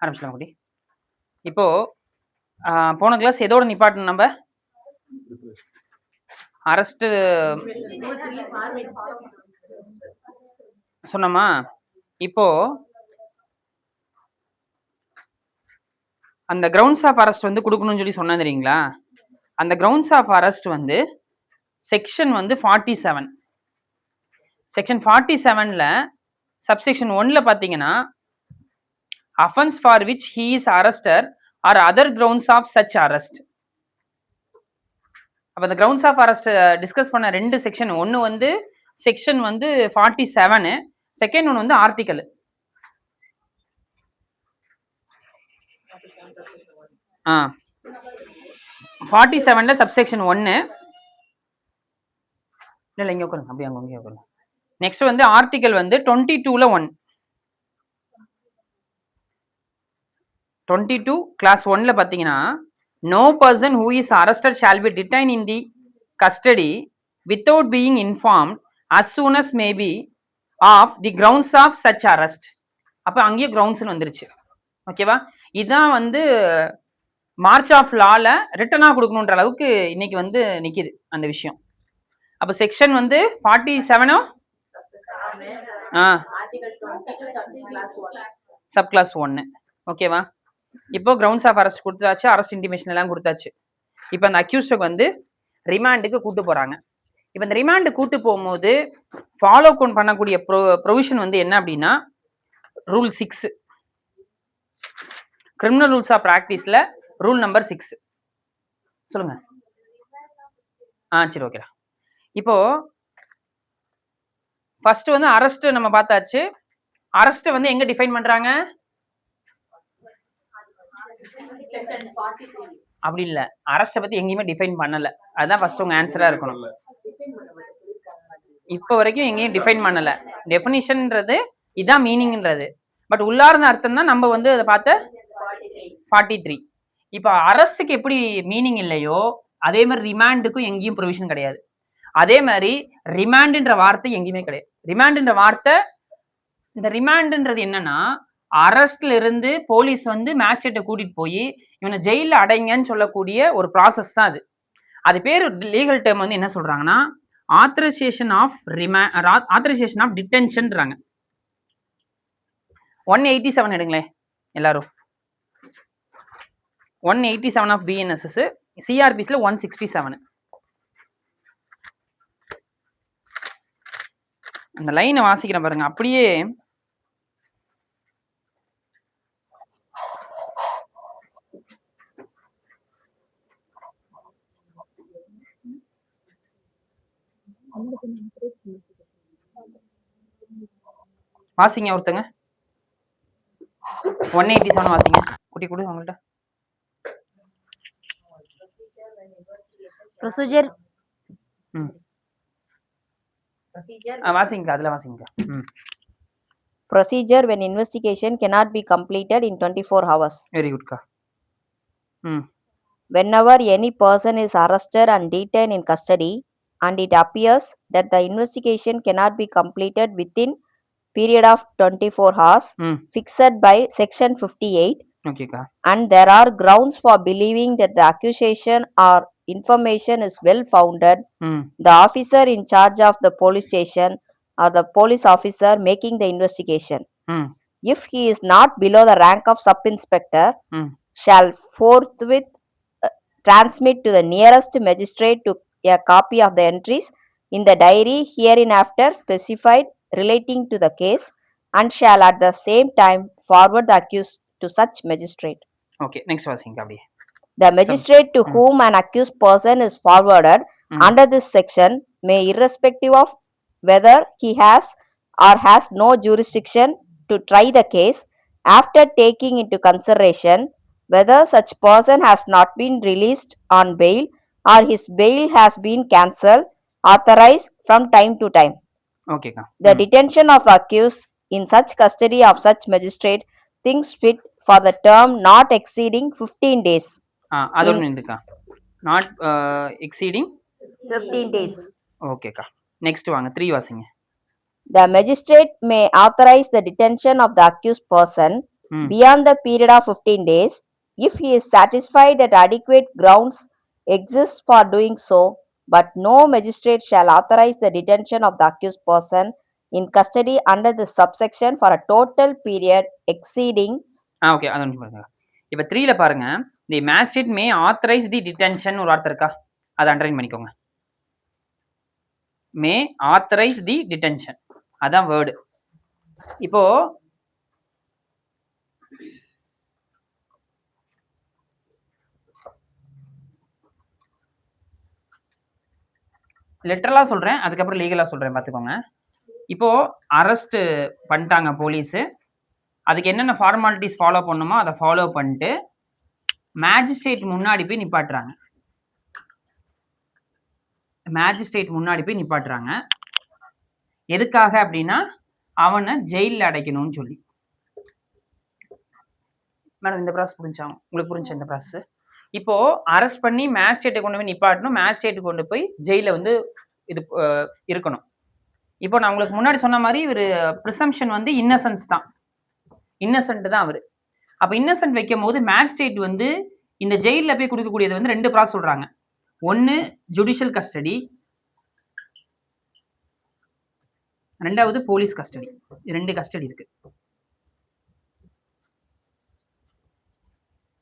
ஆரம்பிச்சலாம் குட்டி. இப்போ போன கிளாஸ் எதோட நிப்பாட்டணும் நம்ம? அரெஸ்ட் சொன்னோமா? இப்போ அந்த கிரவுண்ட்ஸ் ஆஃப் அரெஸ்ட் வந்து கொடுக்கணும்னு சொல்லி சொன்னா தெரியுங்களா? அந்த கிரவுண்ட்ஸ் ஆஃப் அரெஸ்ட் வந்து செக்ஷன் வந்து 47. செக்ஷன் 47ல சப்செக்ஷன் 1ல பார்த்தீங்கன்னா offense for which he is arrested or other grounds of such arrest. அப்ப அந்த கிரவுண்ட்ஸ் ஆஃப் அரெஸ்ட் டிஸ்கஸ் பண்ண ரெண்டு செக்ஷன், ஒன்று வந்து செக்ஷன் வந்து 47, செகண்ட் ஒன்று வந்து ஆர்டிக்கல். ஆ 47ல சப்செக்ஷன் 1 இல்லை இங்கே உட்காருங்க, அப்படியே அங்கே உட்காருங்க. நெக்ஸ்ட் வந்து ஆர்டிக்கல் வந்து 22ல 1, 22 கிளாஸ் 1ல பார்த்தீங்கன்னா no person who is arrested shall be detained in the custody without being informed as soon as may be of the grounds of such arrest. அப்போ அங்கேயே கிரவுண்ட்ஸ்னு வந்துருச்சு. ஓகேவா? இதுதான் வந்து மார்ச் ஆஃப் லால ரிட்டனாக கொடுக்கணுன்ற அளவுக்கு இன்னைக்கு வந்து நிற்கிது அந்த விஷயம். அப்போ செக்ஷன் வந்து 47 சப் கிளாஸ் 1. ஓகேவா? இப்போ கிரவுண்ட்ஸ் ஆஃப் அரெஸ்ட் கொடுத்தாச்சு, அரெஸ்ட் இன்டிமேஷன் எல்லாம் கொடுத்தாச்சு. இப்போ அந்த அக்யூஸ்டுக்கு வந்து ரிமாண்டுக்கு கூட்டு போறாங்க. இப்போ இந்த ரிமாண்டு கூட்டு போகும்போது ஃபாலோ பண்ணக்கூடிய ப்ரொவிஷன் வந்து என்ன அப்படின்னா ரூல் 6, கிரிமினல் ரூல்ஸ் ஆஃப் பிராக்டிஸ்ல ரூல் நம்பர் 6. சொல்லுங்க. சரி, ஓகேடா. இப்போ ஃபர்ஸ்ட் வந்து அரெஸ்ட் நம்ம பார்த்தாச்சு. அரெஸ்ட் வந்து எங்க டிஃபைன் பண்றாங்க? அப்படி இல்ல, அரெஸ்ட பத்தி எங்கேயுமே டிஃபைன் பண்ணல. அதுதான் ஃபர்ஸ்ட் உங்க ஆன்சரா இருக்கணும். இப்போ வரைக்கும் எங்கேயும் டிஃபைன் பண்ணல. டெஃபினிஷன்ன்றது இதான் மீனிங்ன்றது, பட் உள்ளார்ந்த அர்த்தம் தான் நம்ம வந்து அதை பார்த்த 43. இப்போ அரெஸ்டுக்கு எப்படி மீனிங் இல்லையோ அதே மாதிரி ரிமாண்டுக்கும் எங்கேயும் ப்ரொவிஷன் கிடையாது. அதே மாதிரி ரிமாண்டுன்ற வார்த்தை எங்கேயுமே கிடையாது. ரிமாண்டுன்ற வார்த்தை, இந்த ரிமாண்டுன்றது என்னன்னா அரெஸ்ட்ல இருந்து போலீஸ் வந்து மேஜிஸ்ட்ரேட்டை கூட்டிட்டு போய் இவனை ஜெயில அடைங்கன்னு சொல்லக்கூடிய ஒரு ப்ராசஸ் தான் அது. அது பேர் லீகல் டேர்ம் வந்து என்ன சொல்றாங்கன்னா ஆத்தரைசேஷன் ஆஃப் ஆத்தரைசேஷன் ஆஃப் டிடென்ஷன்றாங்க. 187 எடுங்களேன் எல்லாரும். 187 ஆஃப் பிஎன்எஸ்எஸ், சிஆர்பிஸ்ல 167. அந்த லைனை வாசிக்கிறேன் பாருங்க, அப்படியே வாசிங்க ஒருத்தங்க. 187 வாசிங்க. குட்டி கொடு அவங்கள்ட்ட. ப்ரொசீஜர் வாசிங்க, அதுல வாசிங்க. Procedure when investigation cannot be completed in 24 hours. Very good ka. Whenever any person is arrested and detained in custody and it appears that the investigation cannot be completed within period of 24 hours fixed by section 58, okay ka, and there are grounds for believing that the accusation or information is well founded, the officer in charge of the police station or the police officer making the investigation, if he is not below the rank of sub-inspector, shall forthwith transmit to the nearest magistrate to a copy of the entries in the diary hereinafter specified relating to the case, and shall at the same time forward the accused to such magistrate. Okay, next vasinga அப்படியே. The magistrate to whom an accused person is forwarded under this section may, irrespective of whether he has or has no jurisdiction to try the case, after taking into consideration whether such person has not been released on bail or his bail has been cancelled, authorize from time to time okay ka, the detention of accused in such custody of such magistrate thinks fit for the term not exceeding 15 days. அதொன்னு இந்துக்கா, not exceeding 15 days. Okay ka. Next வாங்க, 3 வாசிங்க. The magistrate may authorize the detention of the accused person beyond the period of 15 days if he is satisfied that adequate grounds exist for doing so, but no magistrate shall authorize the detention of the accused person in custody under this subsection for a total period exceeding. Okay, அது ஒன்று பாருங்க. இப்போ 3ல பாருங்க, தி magistrate மே authorise தி detention ஒரு வார்த்தை இருக்கா, அதை underline பண்ணிக்கோங்க. மே ஆத்தரைஸ் தி டிடென்ஷன், அதான் வேர்டு. இப்போ லிட்டரலா சொல்றேன், அதுக்கப்புறம் லீகலா சொல்றேன், பார்த்துக்கோங்க. இப்போ அரெஸ்ட் பண்ணிட்டாங்க போலீஸு, அதுக்கு என்னென்ன ஃபார்மாலிட்டிஸ் ஃபாலோ பண்ணுமோ அதை ஃபாலோ பண்ணிட்டு மேஜிஸ்ட்ரேட் முன்னாடி போய் நிப்பாட்டுறாங்க. மேஜிஸ்ட்ரேட் முன்னாடி போய் நிப்பாட்டுறாங்க. எதுக்காக அப்படின்னா அவனை ஜெயிலில் அடைக்கணும்னு சொல்லி. மேடம் இந்த ப்ராசஸ் புரிஞ்சா உங்களுக்கு? புரிஞ்சா இந்த ப்ராசஸ்? இப்போ அரெஸ்ட் பண்ணி மேஜிஸ்ட்ரேட்டை கொண்டு போய் நிப்பாட்டணும், மேஜிஸ்ட்ரேட்டு கொண்டு போய் ஜெயிலில் வந்து இது இருக்கணும். இப்போ நான் உங்களுக்கு முன்னாடி சொன்ன மாதிரி ஒரு ப்ரிசம்ஷன் வந்து இன்னசென்ஸ் தான், இன்னசென்ட் தான் அவர். அப்போ இன்னசென்ட் வைக்கும் போது மேஜிஸ்ட்ரேட் வந்து இந்த ஜெயிலில் போய் கொடுக்கக்கூடியது வந்து 2 ப்ராசஸ் சொல்றாங்க. ஒன்று ஜுடிஷியல் கஸ்டடி, 2வது போலீஸ் கஸ்டடி. 2 கஸ்டடி இருக்கு.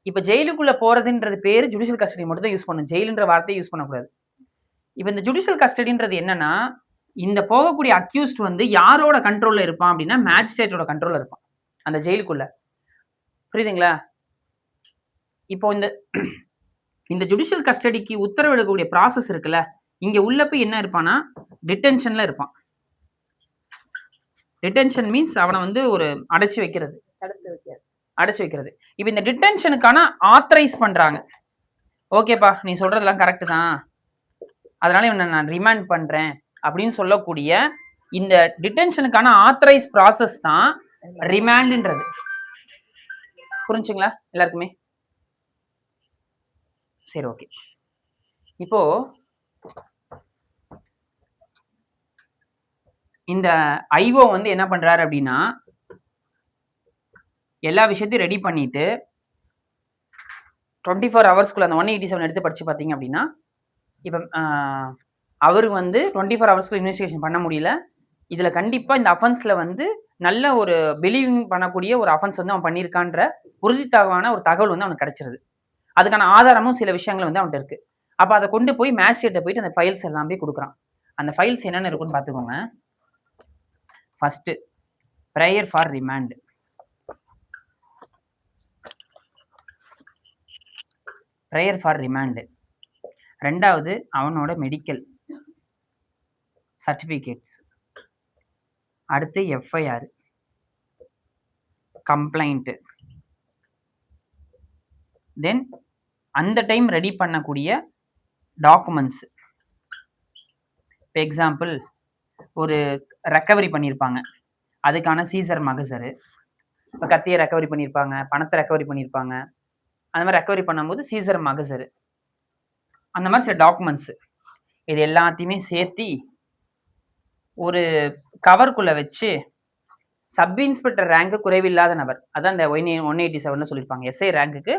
இப்போ ஜெயிலுக்குள்ள போறதுன்றது பேரு ஜுடிஷியல் கஸ்டடி மட்டும் தான் யூஸ் பண்ணணும், ஜெயிலுன்ற வார்த்தையை யூஸ் பண்ணக்கூடாது. இப்போ இந்த ஜுடிஷியல் கஸ்டடின்றது என்னன்னா, இந்த போகக்கூடிய அக்யூஸ்ட் வந்து யாரோட கண்ட்ரோல்ல இருப்பான் அப்படின்னா மேஜிஸ்ட்ரேட்டோட கண்ட்ரோல்ல இருப்பான் அந்த ஜெயிலுக்குள்ள. புரியுதுங்களா? இப்போ இந்த ஜுடிஷியல் கஸ்டடிக்கு உத்தரவிடக்கூடிய ப்ராசஸ் இருக்குல்ல, இங்க உள்ள போய் என்ன இருப்பானா டிடென்ஷன்ல இருப்பான். டிடென்ஷன் மீன்ஸ் அவனை வந்து ஒரு அடைச்சு வைக்கிறது, அடைச்சு வைக்கிறது. இப்போ இந்த டிடென்ஷனுக்கான ஆத்தரைஸ் பண்றாங்க. ஓகேப்பா நீ சொல்றதெல்லாம் கரெக்ட் தான், அதனால இவனை நான் ரிமாண்ட் பண்றேன் அப்படின்னு சொல்லக்கூடிய இந்த டிடென்ஷனுக்கான ஆத்தரைஸ் ப்ராசஸ் தான் ரிமாண்ட்ன்றது. புரிஞ்சுங்களா எல்லாருக்குமே? சரி, ஓகே. இப்போ இந்த ஐஓ வந்து என்ன பண்றாரு அப்படின்னா எல்லா விஷயத்தையும் ரெடி பண்ணிட்டு 24 ஹவர்ஸ்க்குள்ள அந்த 187 எடுத்து படிச்சு பார்த்தீங்க அப்படின்னா, இப்போ அவர் வந்து 24 ஹவர்ஸ்க்குள்ள இன்வெஸ்டிகேஷன் பண்ண முடியல. இதில் கண்டிப்பாக இந்த அஃபென்ஸில் வந்து நல்ல ஒரு பிலீவிங் பண்ணக்கூடிய ஒரு அஃபென்ஸ் வந்து அவன் பண்ணியிருக்கான்ற உறுதித்தகவான ஒரு தகவல் வந்து அவனுக்கு கிடைச்சிருது. அதுக்கான ஆதாரமும் சில விஷயங்கள் வந்து அவன்கிட்ட இருக்கு. அப்போ அதை கொண்டு போய் மேஜிஸ்ட்ரேட்டை போயிட்டு அந்த ஃபைல்ஸ் எல்லாமே கொடுக்குறான். அந்த ஃபைல்ஸ் என்னென்ன இருக்குன்னு பார்த்துக்கோங்க. First prayer for remand, prayer for remand. 2வது அவனோட மெடிக்கல் சர்டிஃபிகேட்ஸ். அடுத்து எஃப்ஐஆர், கம்ப்ளைண்ட்டு, தென் அந்த டைம் ரெடி பண்ணக்கூடிய டாக்குமெண்ட்ஸ். இப்போ எக்ஸாம்பிள் ஒரு ரெக்கவரி பண்ணியிருப்பாங்க, அதுக்கான சீசர் மகசரு. இப்போ கத்தியை ரெக்கவரி பண்ணியிருப்பாங்க, பணத்தை ரெக்கவரி பண்ணியிருப்பாங்க, அந்த மாதிரி ரெக்கவரி பண்ணும்போது சீசர் மகசரு, அந்த மாதிரி சில டாக்குமெண்ட்ஸு. இது எல்லாத்தையுமே சேர்த்தி ஒரு கவருக்குள்ளே வச்சு சப் இன்ஸ்பெக்டர் ரேங்க்கு குறைவில்லாத நபர், அதான் இந்த 187 சொல்லியிருப்பாங்க, எஸ்ஐ ரேங்க்குக்கு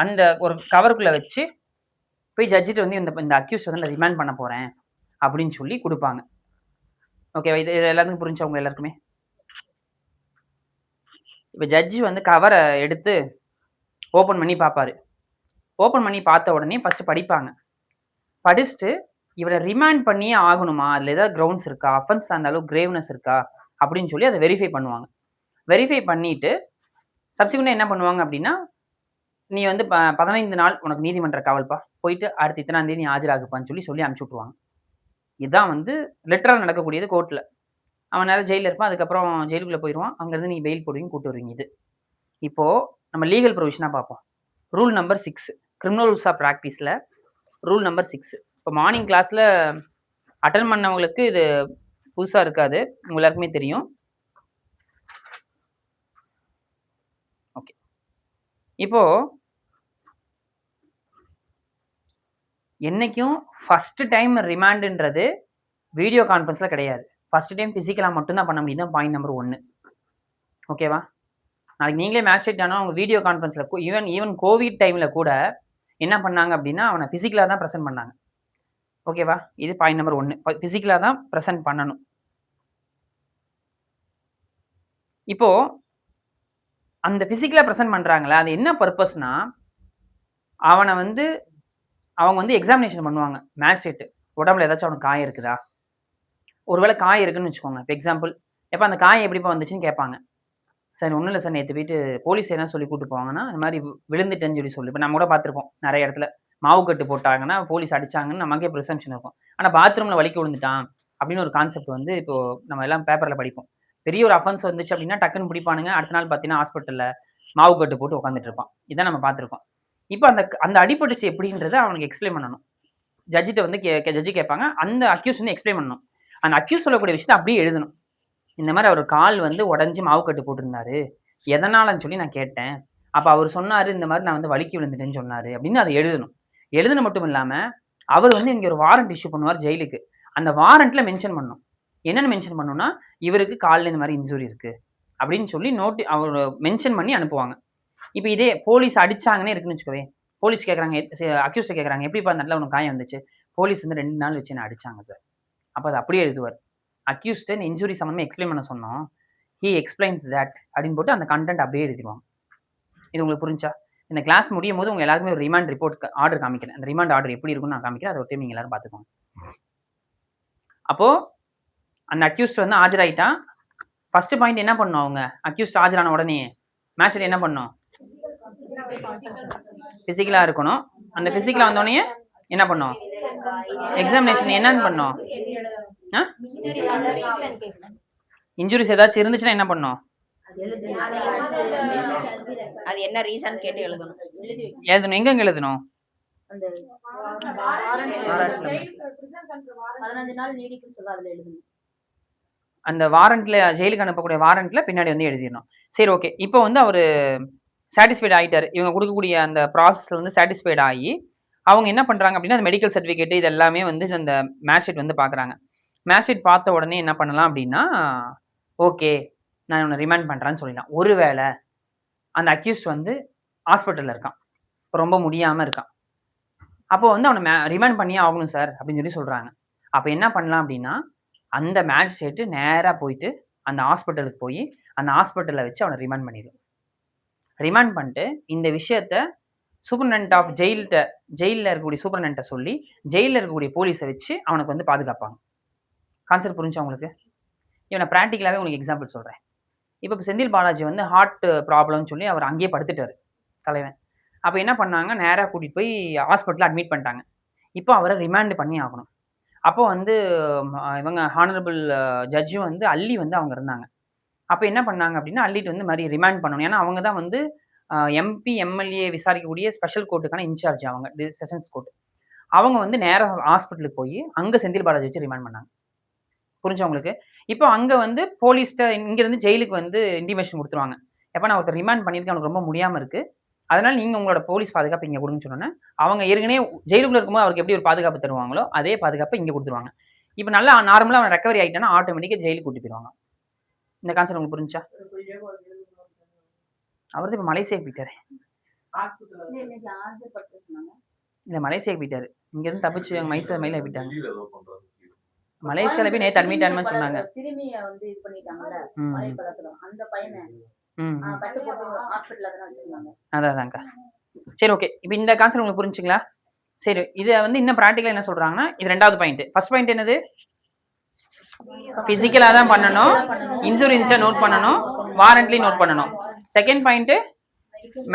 அந்த ஒரு கவருக்குள்ளே வச்சு போய் ஜட்ஜிட்டு வந்து இந்த அக்யூஸ் வந்து நான் ரிமாண்ட் பண்ண போகிறேன் அப்படின்னு சொல்லி கொடுப்பாங்க. ஓகேவா? இது எல்லாத்துக்கும் புரிஞ்சவங்க எல்லாருக்குமே? இப்போ ஜட்ஜி வந்து கவரை எடுத்து ஓப்பன் பண்ணி பார்ப்பாரு. ஓப்பன் பண்ணி பார்த்த உடனே ஃபஸ்ட்டு படிப்பாங்க. படிச்சுட்டு இவரை ரிமாண்ட் பண்ணியே ஆகணுமா, அதில் ஏதாவது கிரவுண்ட்ஸ் இருக்கா, அஃபென்ஸ் அந்த அளவு கிரேவ்னஸ் இருக்கா அப்படின்னு சொல்லி அதை வெரிஃபை பண்ணுவாங்க. வெரிஃபை பண்ணிவிட்டு சப்சிக்வெண்ட்டாக என்ன பண்ணுவாங்க அப்படின்னா, நீ வந்து 15 நாள் உனக்கு நீதிமன்ற காவல்ப்பா, போயிட்டு அடுத்த இத்தனாம் தேதி நீ ஆஜராகுப்பான்னு சொல்லி அனுப்பிச்சி விட்ருவாங்க. இதுதான் வந்து லிட்டரல் நடக்கக்கூடியது கோர்ட்டில். அவன் நேரம் ஜெயிலில் இருப்பான், அதுக்கப்புறம் ஜெயிலுக்குள்ளே போயிடுவான், அங்கேருந்து நீங்கள் பெயில் போடுவீங்க, கூட்டு வருவீங்க. இது இப்போது நம்ம லீகல் ப்ரொவிஷனாக பார்ப்போம். Rule number 6 criminal rules of ப்ராக்டிஸில் ரூல் நம்பர் 6. இப்போ மார்னிங் கிளாஸில் அட்டன் பண்ணவங்களுக்கு இது புதுசாக இருக்காது, உங்க எல்லாருக்குமே தெரியும். ஓகே, இப்போது என்றைக்கும் ஃபஸ்ட்டு டைம் ஓகேவா? நாளைக்கு நீங்களே மேஜிஸ்ட்ரேட் ஆனா உங்க வீடியோ கான்ஃபரன்ஸ்ல ஈவன் கோவிட் டைம்ல கூட என்ன பண்ணாங்க அப்படின்னா, அவன பிசிக்கலா தான் பிரசன்ட் பண்ணாங்க. ஓகேவா? இது பாயிண்ட் நம்பர் 1. பிசிக்கலா தான் பிரசன்ட் பண்ணணும். இப்போ அந்த பிசிக்கலா பிரசன்ட் பண்றாங்கல்ல, அது என்ன பர்ப்பஸ்னா, அவன வந்து அவங்க வந்து எக்ஸாமினேஷன் பண்ணுவாங்க மேஜிஸ்ட்ரேட். உடம்புல ஏதாச்சும் அவனுக்கு காயம் இருக்குதா? ஒருவேளை காயம் இருக்குன்னு வச்சுக்கோங்க. இப்ப எக்ஸாம்பிள், "எப்பா அந்த காயம் எப்படிப்பா வந்துச்சுன்னு?" கேட்பாங்க. சார் ஒண்ணும் இல்ல சார். நேத்து போயிட்டு போலீஸ் என்ன சொல்லி கூட்டு போவாங்கன்னா, இந்த மாரி விழுந்துட்டேன்னு சொல்லி சொல்லு. இப்ப நம்ம கூட பார்த்துருப்போம் நெறைய இடத்துல. மாவு கட்டு போட்டாங்கன்னா, போலீஸ் அடிச்சாங்கன்னு நமக்கே பிரிசம்ப்ஷன் இருக்கும். ஆனா பாத்ரூம்ல வழுக்கி விழுந்துட்டான் அப்படின்னு ஒரு கான்செப்ட் வந்து இப்போ நம்ம எல்லாம் பேப்பர்ல படிப்போம். பெரிய ஒரு அஃபென்ஸ் வந்துச்சு அப்படின்னா டக்குன்னு பிடிப்பானுங்க. அடுத்த நாள் பார்த்தீங்கன்னா, ஹாஸ்பிட்டல்ல மாவு கட்டு போட்டு உட்கார்ந்துட்டு இருப்பான். இதான் நம்ம பார்த்துருக்கோம். இப்ப அந்த அந்த அடிபட்டுச்சு எப்படின்றத அவனுக்கு எக்ஸ்ப்ளைன் பண்ணணும். ஜட்ஜிட்ட வந்து ஜட்ஜ் கேட்பாங்க. அந்த அக்யூஸ் வந்து எக்ஸ்ப்ளைன் பண்ணணும். அந்த அக்யூஸ் சொல்லக்கூடிய விஷயத்த அப்படியே எழுதணும். இந்த மாரி அவரு கால் வந்து உடைஞ்சு மாவு கட்டு போட்டிருந்தாரு. எதனாலன்னு சொல்லி நான் கேட்டேன். அப்ப அவரு சொன்னாரு, இந்த மாரி நான் வந்து வழுக்கி விழுந்துட்டேன்னு சொன்னாரு அப்படின்னு அத எழுதணும். எழுதுனது மட்டும் இல்லாம, அவரு வந்து இங்க ஒரு வாரண்ட் இஷ்யூ பண்ணுவார் ஜெயிலுக்கு. அந்த வாரண்ட்ல மென்ஷன் பண்ணணும். என்னன்னு மென்ஷன் பண்ணணும்னா, இவருக்கு கால்ல இந்த மாரி இன்ஜூரி இருக்கு. அப்படின்னு சொல்லி அவரு மென்ஷன் பண்ணி அனுப்புவாங்க. இப்ப இதே போலீஸ் அடிச்சாங்கன்னே இருக்குன்னு வச்சுக்கோவேன். போலீஸ் கேட்கறாங்க, அக்யூஸ்ட் கேட்கறாங்க, "எப்படிப்பா அந்த இடத்துல உனக்கு காயம் வந்துச்சு?" "போலீஸ் வந்து 2 நாள் வச்சு என்ன அடிச்சாங்க சார்." அப்ப அத அப்படியே எழுதுவாரு. அக்யூஸ்ட் இந்த இன்ஜூரி சம்மந்தமா எக்ஸ்ப்ளைன் பண்ண சொன்னோம். ஹி எக்ஸ்பிளைன்ஸ் தட் அப்படின்னு போட்டு அந்த கன்டென்ட் அப்படியே எழுதிருவாங்க. இது உங்களுக்கு புரிஞ்சா? இந்த கிளாஸ் முடியும்போது உங்க எல்லாருக்குமே ஒரு ரிமாண்ட் ரிப்போர்ட் ஆர்டர் காமிக்கிறேன். அந்த ரிமாண்ட் ஆர்டர் எப்படி இருக்கும்னு நான் காமிக்கிறேன். அத ஒரு டைம் நீங்க எல்லாரும் பார்த்துக்கோங்க. அப்போ அந்த அக்யூஸ்ட் வந்து ஆஜராயிட்டான். ஃபர்ஸ்ட் பாயிண்ட் என்ன பண்ணணும் அவங்க? அக்யூஸ்ட் ஆஜரான உடனே மேஜிஸ்ட்ரேட் என்ன பண்ணணும்? பிசிக்கலா இருக்கணும். அந்த பிசிக்கலா வந்தோடனே என்ன பண்ணணும்? எக்ஸாமினேஷன் என்னன்னு பண்ணணும்? இன்ஜுரிஸ் ஏதாச்சும் இருந்துச்சுன்னா என்ன பண்ணணும்? அது என்ன ரீசன் கேட்டு எழுதணும். எழுதணும். எங்கெங்க எழுதணும்? அந்த அந்த வாரண்ட்ல ஜெயிலுக்கு அனுப்பக்கூடிய வாரண்ட்ல பின்னாடி வந்து எழுதிடணும். சரி, ஓகே. இப்போ வந்து அவரு சாட்டிஸ்ஃபைட் ஆயிட்டாரு. இவங்க குடுக்கக்கூடிய அந்த ப்ராசஸ்ல வந்து சாட்டிஸ்ஃபைட் ஆயி, அவங்க என்ன பண்றாங்க அப்படின்னா, அந்த மெடிக்கல் சர்டிஃபிகேட் இது எல்லாமே வந்து அந்த மேஜிஸ்ட்ரேட் வந்து பார்க்குறாங்க. மேஜிஸ்ட்ரேட் பார்த்த உடனே என்ன பண்ணலாம் அப்படின்னா, ஓகே, நான் இவன ரிமாண்ட் பண்றேன்னு சொல்லிடலாம். ஒருவேள அந்த அக்யூஸ்ட் வந்து ஹாஸ்பிட்டல்ல இருக்கான். ரொம்ப முடியாம இருக்கான். அப்போ வந்து அவன ரிமாண்ட் பண்ணியே ஆகணும் சார் அப்படின்னு சொல்லி சொல்றாங்க. அப்ப என்ன பண்ணலாம் அப்படின்னா, அந்த மேஜிஸ்ட்ரேட் நேரா போயிட்டு அந்த ஹாஸ்பிட்டலுக்கு போயி, அந்த ஹாஸ்பிட்டல்ல வச்சு அவன ரிமாண்ட் பண்ணிடணும். ரிமாண்ட் பண்ணிட்டு இந்த விஷயத்த சூப்பரிண்டென்டென்ட் ஆஃப் ஜெயில்ல இருக்கக்கூடிய சூப்பரிண்டென்டென்ட்ட சொல்லி, ஜெயில்ல இருக்கக்கூடிய போலீஸ வச்சு அவனுக்கு வந்து பாதுகாப்பாங்க. கான்செப்ட் புரிஞ்சா உங்களுக்கு? இவன பிராக்டிகலாவே உங்களுக்கு எக்ஸாம்பிள் சொல்றேன். இப்ப செந்தில் பாலாஜி வந்து ஹார்ட் ப்ராப்ளம்னு சொல்லி அவர் அங்கேயே படுத்துட்டாரு தலைவன். அப்ப என்ன பண்ணாங்க, நேரா கூட்டிட்டு போய் ஹாஸ்பிட்டல்ல அட்மிட் பண்ணிட்டாங்க. இப்போ அவர ரிமாண்ட் பண்ணி ஆகணும். அப்போ வந்து இவங்க ஹானரபிள் ஜட்ஜும் வந்து அள்ளி வந்து அவங்க இருந்தாங்க. அப்ப என்ன பண்ணாங்க அப்டின்னா, அள்ளிட்டு வந்து மாரி ரிமாண்ட் பண்ணணும். ஏன்னா, அவங்க தான் வந்து எம்பி, எம்எல்ஏ விசாரிக்கக்கூடிய ஸ்பெஷல் கோர்ட்டுக்கான இன்சார்ஜ் அவங்க. Sessions court. அவங்க வந்து நேரா ஹாஸ்பிட்டலுக்கு போயி, அங்க செந்தில் பாலாஜி வச்சு ரிமாண்ட் பண்ணாங்க. புரிஞ்சா உங்களுக்கு? இப்போ அங்க வந்து போலீஸ்ட்ட இங்கருந்து ஜெயிலுக்கு வந்து இன்டிமேஷன் குடுத்துருவாங்க. எப்பா நான் ஒருத்தர் ரிமாண்ட் பண்ணியிருக்கேன். அவனுக்கு ரொம்ப முடியாம இருக்கு. அதனால நீங்க உங்களோட போலீஸ் பாதுகாப்பு இங்க குடுங்கன்னு சொன்னோனே, அவங்க ஏற்கனவே ஜெயிலுக்குள்ள இருக்கும்போது அவருக்கு எப்படி ஒரு பாதுகாப்பு தருவாங்களோ, அதே பாதுகாப்ப இங்க குடுத்துருவாங்க. இப்ப நல்லா நார்மலா அவன் ரெக்கவரி ஆயிட்டான்னா, ஆட்டோமேட்டிக்கா ஜெயிலுக்கு கூட்டிட்டு போயிருவாங்க. இந்த கான்செப்ட் உங்களுக்கு புரிஞ்சுச்சா? அவரு இப்ப மலேசியாக்கு போயிட்டாரு. இல்ல மலேசியாக்கு போயிட்டாரு. இங்க இருந்து தப்பிச்சு அங்க மலேசியா போயிட்டாங்க. மலேசியால போய் நேத்து அட்மிட் ஆனோம்னு சொன்னாங்க. சிறுமிய வந்து இது பண்ணிட்டாங்கல்ல மலைப்பழத்துல அந்த பையனை கட்டு போட்டு ஹாஸ்பிட்டல்ல தான் வச்சிருந்தாங்க. அதான்க்கா. சரி, ஓகே. இப்ப இந்த கான்செப்ட் உங்களுக்கு புரிஞ்சுங்களா? சரி, இத வந்து இன்னும் பிராக்டிகலா என்ன சொல்றாங்கன்னா, இது 2வது பாயிண்ட். ஃபர்ஸ்ட் பாயிண்ட் என்னது? பிசிக்கலா தான் பண்ணணும். இன்ஜூரி இருந்துச்சா நோட் பண்ணணும். வாரண்ட்லயும் நோட் பண்ணணும். செகண்ட் பாயிண்ட்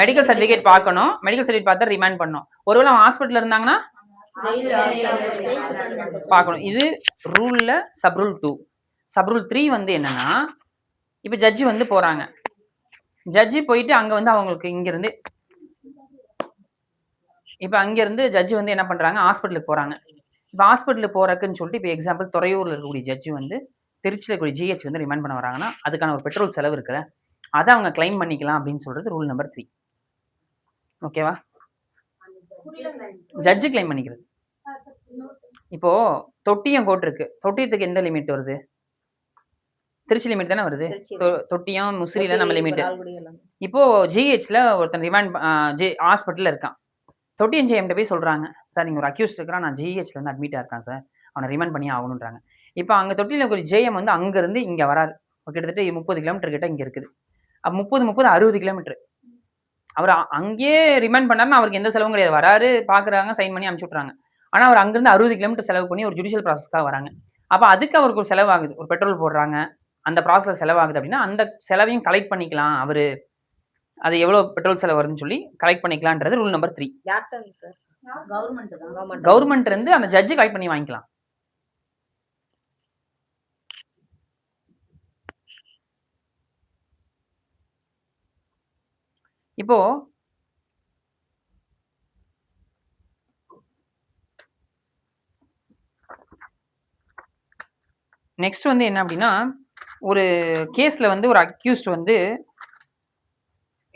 மெடிக்கல் சர்டிஃபிகேட் பார்க்கணும். மெடிக்கல் சர்டிஃபிகேட் பார்த்தா ரிமாண்ட் பண்ணணும். ஒருவேளை அவங்க ஹாஸ்பிட்டல்ல இருந்தாங்கன்னா பார்க்கணும். இது ரூல்ல சப் ரூல் 2. சப் ரூல் 3 வந்து என்னன்னா, இப்ப ஜட்ஜி வந்து போறாங்க. ஜட்ஜி போயிட்டு அங்க வந்து அவங்களுக்கு இங்கிருந்து இப்ப அங்கிருந்து ஜட்ஜி வந்து என்ன பண்றாங்க, ஹாஸ்பிட்டலுக்கு போறாங்க. இப்ப ஹாஸ்பிட்டலுக்கு போறதுக்குன்னு சொல்லிட்டு இப்ப எக்ஸாம்பிள் துறையூர்ல இருக்கக்கூடிய ஜட்ஜி வந்து திருச்சியில இருக்கக்கூடிய ஜிஹெச் வந்து ரிமாண்ட் பண்ண வராங்கன்னா, அதுக்கான ஒரு பெட்ரோல் செலவு இருக்குல்ல, அத அவங்க கிளைம் பண்ணிக்கலாம் அப்படின்னு சொல்றது ரூல் நம்பர் 3. ஓகேவா? ஜட்ஜி கிளைம் பண்ணிக்கிறது. இப்போ தொட்டியம் கோர்ட் இருக்கு. தொட்டியத்துக்கு எந்த லிமிட் வருது? திருச்சி லிமிட் தானே வருது. தொட்டியம் முசிறியில நம்ம லிமிட். லால்குடியெல்லாம். இப்போ ஜிஹெச்ல ஒருத்தன் ரிமாண்ட் ஹாஸ்பிட்டல்ல இருக்கான். தொட்டியம் ஜிஎம்கிட்ட போய் சொல்றாங்க, சார் நீங்க ஒரு அக்யூஸ்ட் இருக்கிறான், நான் ஜிஹெச்ல வந்து அட்மிட்டா இருக்கான் சார், அவனை ரிமாண்ட் பண்ணி ஆகணுன்றாங்க. இப்போ அங்க தொட்டியில ஒரு ஜேஎம் வந்து அங்க இருந்து இங்க வராரு. கிட்டத்தட்ட 30 கிலோமீட்டர் கிட்ட இங்க இருக்குது. 30 60 கிலோமீட்டர். அவர் அங்கேயே ரிமாண்ட் பண்ணாருன்னா அவருக்கு எந்த செலவும் கிடையாது. வராரு, பாக்குறாங்க, சைன் பண்ணி அனுப்பிச்சு விட்றாங்க. ஆனா அவர் அங்கிருந்து 60 கிலோமீட்டர் செலவு பண்ணி ஒரு ஜுடிஷியல் ப்ராசஸ்க்காக வராங்க. அப்ப அதுக்கு அவருக்கு ஒரு செலவாகுது. ஒரு பெட்ரோல் போடுறாங்க, அந்த ப்ராசஸ்ல செலவாகுது அப்படின்னா அந்த செலவையும் கலெக்ட் பண்ணிக்கலாம். அவரு அது எவ்வளவு பெட்ரோல் செலவு வருதுன்னு சொல்லி கலெக்ட் பண்ணிக்கலாம்ன்றது ரூல் நம்பர் 3. கவர்மெண்ட் இருந்து அந்த ஜட்ஜ் கலெக்ட் பண்ணி வாங்கிக்கலாம். இப்போ நெக்ஸ்ட் வந்து என்ன அப்படின்னா, ஒரு கேஸ்ல வந்து ஒரு அக்யூஸ்ட் வந்து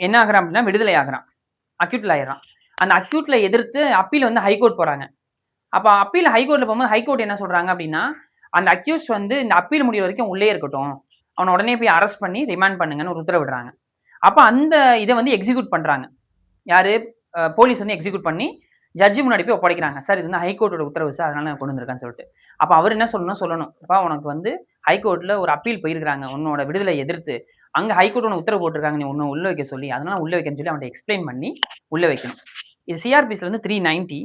என்ன ஆகுறான் அப்படின்னா விடுதலை ஆகுறான், அக்யூட்ல ஆயிடுறான். அந்த அக்யூட்ல எதிர்த்து அப்பீல் வந்து ஹைகோர்ட் போறாங்க. அப்ப அப்பீல் ஹைகோர்ட்ல போகும்போது ஹைகோர்ட் என்ன சொல்றாங்க அப்படின்னா, அந்த அக்யூஸ்ட் வந்து இந்த அப்பீல் முடிவு வரைக்கும் உள்ளே இருக்கட்டும், அவனை உடனே போய் அரெஸ்ட் பண்ணி ரிமாண்ட் பண்ணுங்கன்னு ஒரு உத்தரவு விடுறாங்க. அப்ப அந்த இதை வந்து எக்ஸிக்யூட் பண்றாங்க. யாரு? போலீஸ் வந்து எக்ஸிக்யூட் பண்ணி ஜட்ஜி முன்னாடி போய் ஒப்படைக்கிறாங்க. சார் இது வந்து ஹைகோர்ட்டோட உத்தரவு சார், அதனால நான் கொண்டு வந்திருக்கேன்னு சொல்லிட்டு. அப்ப அவர் என்ன சொல்லணும், அப்பா உனக்கு வந்து ஹைகோர்ட்ல ஒரு அப்பீல் போயிருக்காங்க உன்னோட விடுதலை எதிர்த்து, அங்க ஹைகோர்ட் உனக்கு உத்தரவு போட்டிருக்காங்க நீ உன்னை உள்ள வைக்க சொல்லி, அதனால உள்ள வைக்கன்னு சொல்லி அவன்கிட்ட எக்ஸ்பிளைன் பண்ணி உள்ள வைக்கணும். இது சிஆர்பிஸ்ல வந்து 390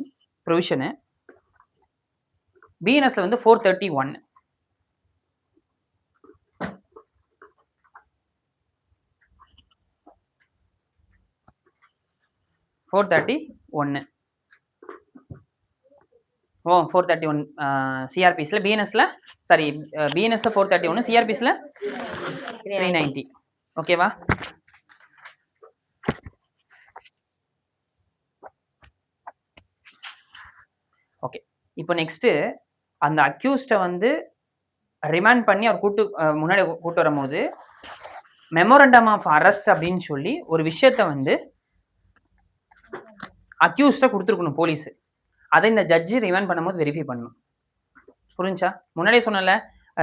ப்ரொவிஷனு, பிஎன்எஸ்ல வந்து 431. ஓ 431 சிஆர்பிஸ்ல, பிஎன்எஸ்ல சாரி பிஎன்எஸ்ல 431, சிஆர்பிஸ்ல 390. ஓகேவா? ஓகே. இப்போ நெக்ஸ்ட் அந்த அக்யூஸ்ட வந்து ரிமாண்ட் பண்ணி அவர் முன்னாடி கூட்டு வரும்போது மெமோரண்டம் ஆஃப் அரெஸ்ட் அப்படின்னு சொல்லி ஒரு விஷயத்த வந்து அக்யூஸ்ட கொடுத்துருக்கணும் போலீஸ். அதை இந்த ஜட்ஜி ரிமாண்ட் பண்ணும்போது வெரிஃபை பண்ணணும். புரிஞ்சா? முன்னாடியே சொன்னல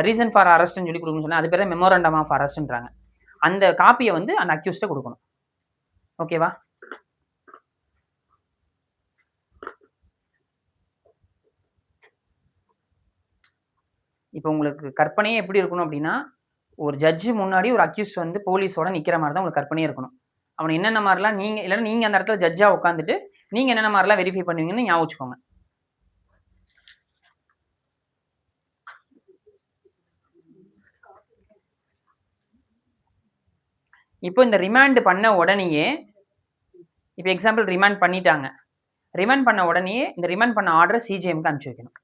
ரீசன் ஃபார் அரெஸ்ட்னு சொல்லி கொடுக்கணும்னு சொன்னா அது பேர் தான் மெமோரண்டம் ஆஃப் அரெஸ்ட்ன்றாங்க. அந்த காப்பியை வந்து அந்த அக்யூஸ்ட கொடுக்கணும். ஓகேவா? இப்போ உங்களுக்கு கற்பனையே எப்படி இருக்கணும் அப்படின்னா, ஒரு ஜட்ஜி முன்னாடி ஒரு அக்யூஸ்ட் வந்து போலீஸோட நிக்கிற மாதிரி தான் உங்களுக்கு கற்பனையே இருக்கணும். அவனை என்னென்ன மாதிரிலாம் நீங்க இல்லைன்னா நீங்க அந்த இடத்துல ஜட்ஜா உட்காந்துட்டு நீங்க என்னென்ன மாதிரிலாம் வெரிஃபை பண்ணுவீங்கன்னு ஞாபகம் வச்சுக்கோங்க. இப்போ இந்த ரிமாண்ட் பண்ண உடனேயே, இப்போ எக்ஸாம்பிள் ரிமாண்ட் பண்ணிட்டாங்க, ரிமாண்ட் பண்ண உடனே இந்த ரிமாண்ட் பண்ண ஆர்டர் சிஜிஎம்க்கு அனுப்பிச்சு வைக்கணும்.